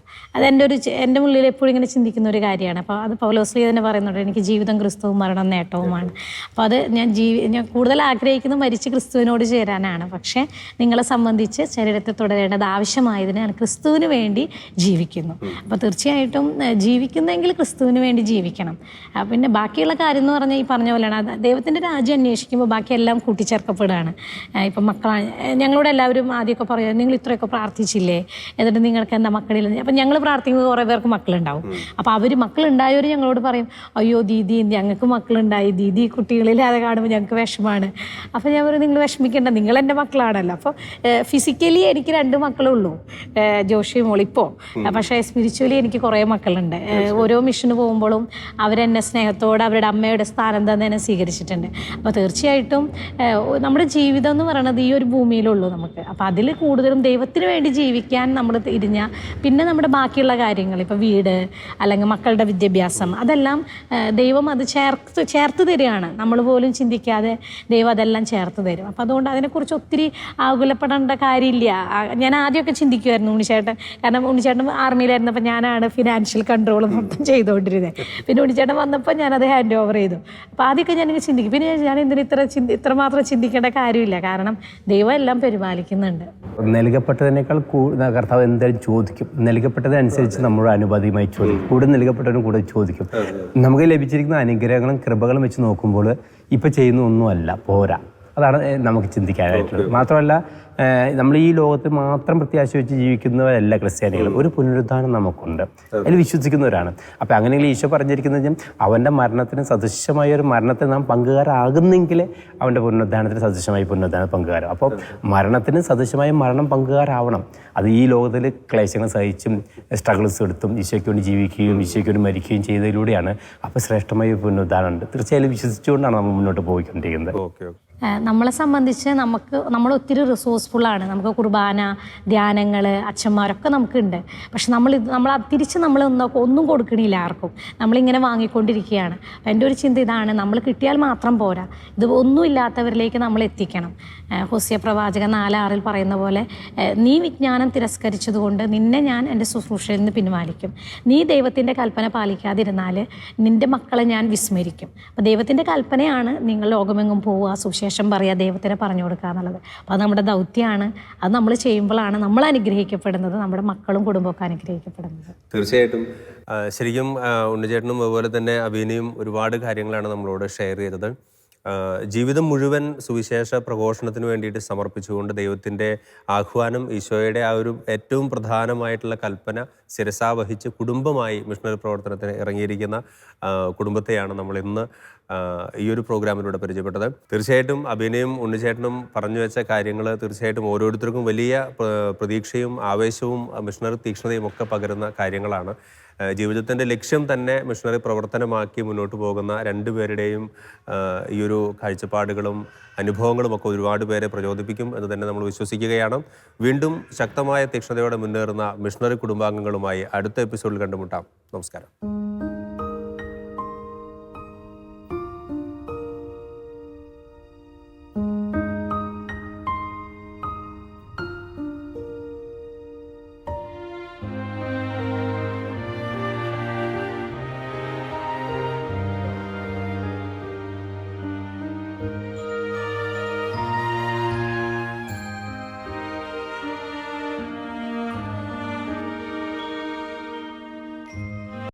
എൻ്റെ ഉള്ളിൽ എപ്പോഴും ഇങ്ങനെ ചിന്തിക്കുന്ന ഒരു കാര്യമാണ്. അപ്പോൾ അത് പൗലോസ്ലീഹ തന്നെ പറയുന്നുണ്ട്, എനിക്ക് ജീവിതം ക്രിസ്തുവും മരണം നേട്ടവുമാണ്. അപ്പോൾ അത് ഞാൻ കൂടുതൽ ആഗ്രഹിക്കുന്നത് മരിച്ച് ക്രിസ്തുവിനോട് ചേരാനാണ്. പക്ഷേ നിങ്ങളെ സംബന്ധിച്ച് ശരീരത്തെ തുടരേണ്ടത് ആവശ്യമായതിന് ഞാൻ ക്രിസ്തുവിന് വേണ്ടി ജീവിക്കുന്നു. അപ്പോൾ തീർച്ചയായിട്ടും ജീവിക്കുന്നെങ്കിൽ ക്രിസ്തുവിന് വേണ്ടി ജീവിക്കണം. പിന്നെ ബാക്കിയുള്ള കാര്യം എന്ന് പറഞ്ഞാൽ ഈ പറഞ്ഞ പോലെയാണ്, ദൈവത്തിൻ്റെ രാജ്യം അന്വേഷിക്കുമ്പോൾ ബാക്കിയെല്ലാം കൂട്ടിച്ചേർക്കപ്പെടുകയാണ്. ഇപ്പം മക്കളാണ്, ഞങ്ങളോട് എല്ലാവരും ആദ്യമൊക്കെ പറയുക, നിങ്ങൾ ഇത്രയൊക്കെ പ്രാർത്ഥിച്ചില്ലേ, എന്നിട്ട് നിങ്ങൾക്ക് എന്താ മക്കളില്ല? അപ്പം ഞങ്ങൾ പ്രാർത്ഥിക്കുന്നത് കുറേ പേർക്ക് മക്കളുണ്ടാവും. അപ്പോൾ അവർ മക്കളുണ്ടായവർ ഞങ്ങളോട് പറയും, അയ്യോ ദീദി ഞങ്ങൾക്ക് മക്കളുണ്ടായി, ദീദി കുട്ടികളില്ലാതെ കാണുമ്പോൾ ഞങ്ങൾക്ക് വിഷമമാണ്. അപ്പോൾ ഞാൻ പറയും, നിങ്ങൾ വിഷമിക്കേണ്ട, നിങ്ങൾ എൻ്റെ മക്കളാണല്ലോ. അപ്പോൾ ഫിസിക്കലി എനിക്ക് 2 മക്കളേ ഉള്ളൂ, ജോഷിയും മോളിപ്പോൾ. പക്ഷേ സ്പിരിച്വലി എനിക്ക് കുറേ മക്കളുണ്ട്. ഓരോ മിഷന് പോകുമ്പോഴും അവരെന്നെ സ്നേഹത്തോടെ അവരുടെ അമ്മയുടെ സ്ഥാനം തന്നെ എന്നെ സ്വീകരിച്ചിട്ടുണ്ട്. അപ്പോൾ തീർച്ചയായിട്ടും നമ്മുടെ ജീവിതം എന്ന് പറയുന്നത് ഈ ഒരു ഭൂമിയിലുള്ളൂ നമുക്ക്. അപ്പോൾ അതിൽ കൂടുതലും ദൈവത്തിന് വേണ്ടി ജീവിക്കാൻ നമ്മൾ തിരിഞ്ഞാൽ പിന്നെ നമ്മുടെ ബാക്കിയുള്ള കാര്യങ്ങൾ, ഇപ്പോൾ വീട് അല്ലെങ്കിൽ മക്കളുടെ വിദ്യാഭ്യാസം, അതെല്ലാം ദൈവം അത് ചേർത്ത് തരികയാണ്. നമ്മൾ പോലും ചിന്തിക്കാതെ ദൈവം അതെല്ലാം ചേർത്ത് തരും. അപ്പോൾ അതുകൊണ്ട് അതിനെക്കുറിച്ച് ഒത്തിരി ആകുലപ്പെടേണ്ട കാര്യമില്ല. ഞാൻ ആദ്യമൊക്കെ ചിന്തിക്കുമായിരുന്നു ഉണ്ണിച്ചേട്ടൻ, കാരണം ഉണ്ണിച്ചേട്ടൻ ആർമിയിലായിരുന്നപ്പോൾ ഞാനാണ് ഫിനാൻഷ്യൽ കൺട്രോൾ മൊത്തം ചെയ്തുകൊണ്ടിരുന്നത്. പിന്നെ ഉണ്ണിച്ചേട്ടൻ വന്നപ്പോൾ ഞാനത് ഹാൻഡ് ഓവർ ചെയ്തു. അപ്പോൾ ആദ്യമൊക്കെ ഞാനിങ്ങനെ ചിന്തിക്കും, പിന്നെ ഞാൻ എന്തിന് ഇത്രമാത്രം ചിന്തിക്കേണ്ട കാര്യമില്ല, കാരണം ദൈവം എല്ലാം പരിപാലിക്കുന്നുണ്ട്. നൽകപ്പെട്ടതിനേക്കാൾ കർത്താവ് എന്തായാലും ചോദിക്കും. നൽകപ്പെട്ടതനുസരിച്ച് നമ്മൾ അനുപാതികമായി ചോദിക്കും. കൂടുതൽ നൽകപ്പെട്ടവരും കൂടെ ചോദിക്കും. നമുക്ക് ലഭിച്ചിരിക്കുന്ന അനുഗ്രഹങ്ങളും കൃപകളും വെച്ച് നോക്കുമ്പോൾ ഇപ്പം ചെയ്യുന്ന ഒന്നുമല്ല, പോരാ. അതാണ് നമുക്ക് ചിന്തിക്കാനായിട്ടുള്ളത്. മാത്രമല്ല നമ്മൾ ഈ ലോകത്ത് മാത്രം പ്രത്യാശ വെച്ച് ജീവിക്കുന്നവരല്ല ക്രിസ്ത്യാനികൾ. ഒരു പുനരുദ്ധാനം നമുക്കുണ്ട്, അതിൽ വിശ്വസിക്കുന്നവരാണ്. അപ്പോൾ അങ്ങനെയെങ്കിൽ ഈശോ പറഞ്ഞിരിക്കുന്നത് അവൻ്റെ മരണത്തിന് സദൃശമായ ഒരു മരണത്തിന് നാം പങ്കുകാരാകുന്നെങ്കിൽ അവൻ്റെ പുനരുദ്ധാനത്തിന് സദൃശമായി പുനരുദ്ധാനം പങ്കുകാരാകും. അപ്പോൾ മരണത്തിന് സദൃശമായ മരണം പങ്കുകാരാവണം. അത് ഈ ലോകത്തിൽ ക്ലേശങ്ങൾ സഹിച്ചും സ്ട്രഗിൾസ് എടുത്തും ഈശോയ്ക്ക് വേണ്ടി ജീവിക്കുകയും ഈശോയ്ക്ക് വേണ്ടി മരിക്കുകയും ചെയ്തതിലൂടെയാണ് അപ്പോൾ ശ്രേഷ്ഠമായ പുനരുദ്ധാനമുണ്ട്. തീർച്ചയായും വിശ്വസിച്ചുകൊണ്ടാണ് നമ്മൾ മുന്നോട്ട് പോയിക്കൊണ്ടിരിക്കുന്നത്. നമ്മളെ സംബന്ധിച്ച് നമ്മൾ ഒത്തിരി റിസോഴ്സ്ഫുള്ളാണ്. നമുക്ക് കുർബാന, ധ്യാനങ്ങൾ, അച്ഛന്മാരൊക്കെ നമുക്കുണ്ട്. പക്ഷെ നമ്മൾ തിരിച്ച് ഒന്നും കൊടുക്കണില്ല ആർക്കും. നമ്മളിങ്ങനെ വാങ്ങിക്കൊണ്ടിരിക്കുകയാണ്. അപ്പം എൻ്റെ ഒരു ചിന്ത ഇതാണ്, നമ്മൾ കിട്ടിയാൽ മാത്രം പോരാ, ഇത് ഒന്നുമില്ലാത്തവരിലേക്ക് നമ്മൾ എത്തിക്കണം. ഹോസിയ പ്രവാചകൻ 4:6 പറയുന്ന പോലെ, നീ വിജ്ഞാനം തിരസ്കരിച്ചതുകൊണ്ട് നിന്നെ ഞാൻ എൻ്റെ ശുശ്രൂഷയിൽ നിന്ന് പിൻവലിക്കും. നീ ദൈവത്തിൻ്റെ കൽപ്പന പാലിക്കാതിരുന്നാൽ നിൻ്റെ മക്കളെ ഞാൻ വിസ്മരിക്കും. അപ്പോൾ ദൈവത്തിൻ്റെ കൽപ്പനയാണ് നിങ്ങൾ ലോകമെങ്ങും പോവുക, സുവിശേഷം പറയുക, ദൈവത്തിനെ പറഞ്ഞു കൊടുക്കുക എന്നുള്ളത്. അപ്പോൾ അത് നമ്മുടെ ദൗത്യമാണ്. അത് നമ്മൾ ചെയ്യുമ്പോഴാണ് നമ്മൾ അനുഗ്രഹിക്കപ്പെടുന്നത്, നമ്മുടെ മക്കളും കുടുംബമൊക്കെ അനുഗ്രഹിക്കപ്പെടുന്നത്. തീർച്ചയായിട്ടും. ശരിക്കും ഉണ്ണിച്ചേട്ടനും അതുപോലെ തന്നെ അഭിനയും ഒരുപാട് കാര്യങ്ങളാണ് നമ്മളോട് ഷെയർ ചെയ്തത്. ജീവിതം മുഴുവൻ സുവിശേഷ പ്രഘോഷണത്തിന് വേണ്ടിയിട്ട് സമർപ്പിച്ചുകൊണ്ട് ദൈവത്തിൻ്റെ ആഹ്വാനം, ഈശോയുടെ ആ ഒരു ഏറ്റവും പ്രധാനമായിട്ടുള്ള കൽപ്പന ശിരസാവഹിച്ച് കുടുംബമായി മിഷണറി പ്രവർത്തനത്തിന് ഇറങ്ങിയിരിക്കുന്ന കുടുംബത്തെയാണ് നമ്മൾ ഇന്ന് ഈ ഒരു പ്രോഗ്രാമിലൂടെ പരിചയപ്പെട്ടത്. തീർച്ചയായിട്ടും അഭിനയും ഉണ്ണിച്ചേട്ടനും പറഞ്ഞു വെച്ച കാര്യങ്ങൾ തീർച്ചയായിട്ടും ഓരോരുത്തർക്കും വലിയ പ്രതീക്ഷയും ആവേശവും മിഷണറി തീക്ഷ്ണതയും ഒക്കെ പകരുന്ന കാര്യങ്ങളാണ്. ജീവിതത്തിൻ്റെ ലക്ഷ്യം തന്നെ മിഷണറി പ്രവർത്തനമാക്കി മുന്നോട്ട് പോകുന്ന രണ്ടുപേരുടെയും ഈ ഒരു കാഴ്ചപ്പാടുകളും അനുഭവങ്ങളും ഒക്കെ ഒരുപാട് പേരെ പ്രചോദിപ്പിക്കും എന്ന് തന്നെ നമ്മൾ വിശ്വസിക്കുകയാണ്. വീണ്ടും ശക്തമായ തീക്ഷ്ണതയോടെ മുന്നേറുന്ന മിഷണറി കുടുംബാംഗങ്ങളുമായി അടുത്ത എപ്പിസോഡിൽ കണ്ടുമുട്ടാം. നമസ്കാരം.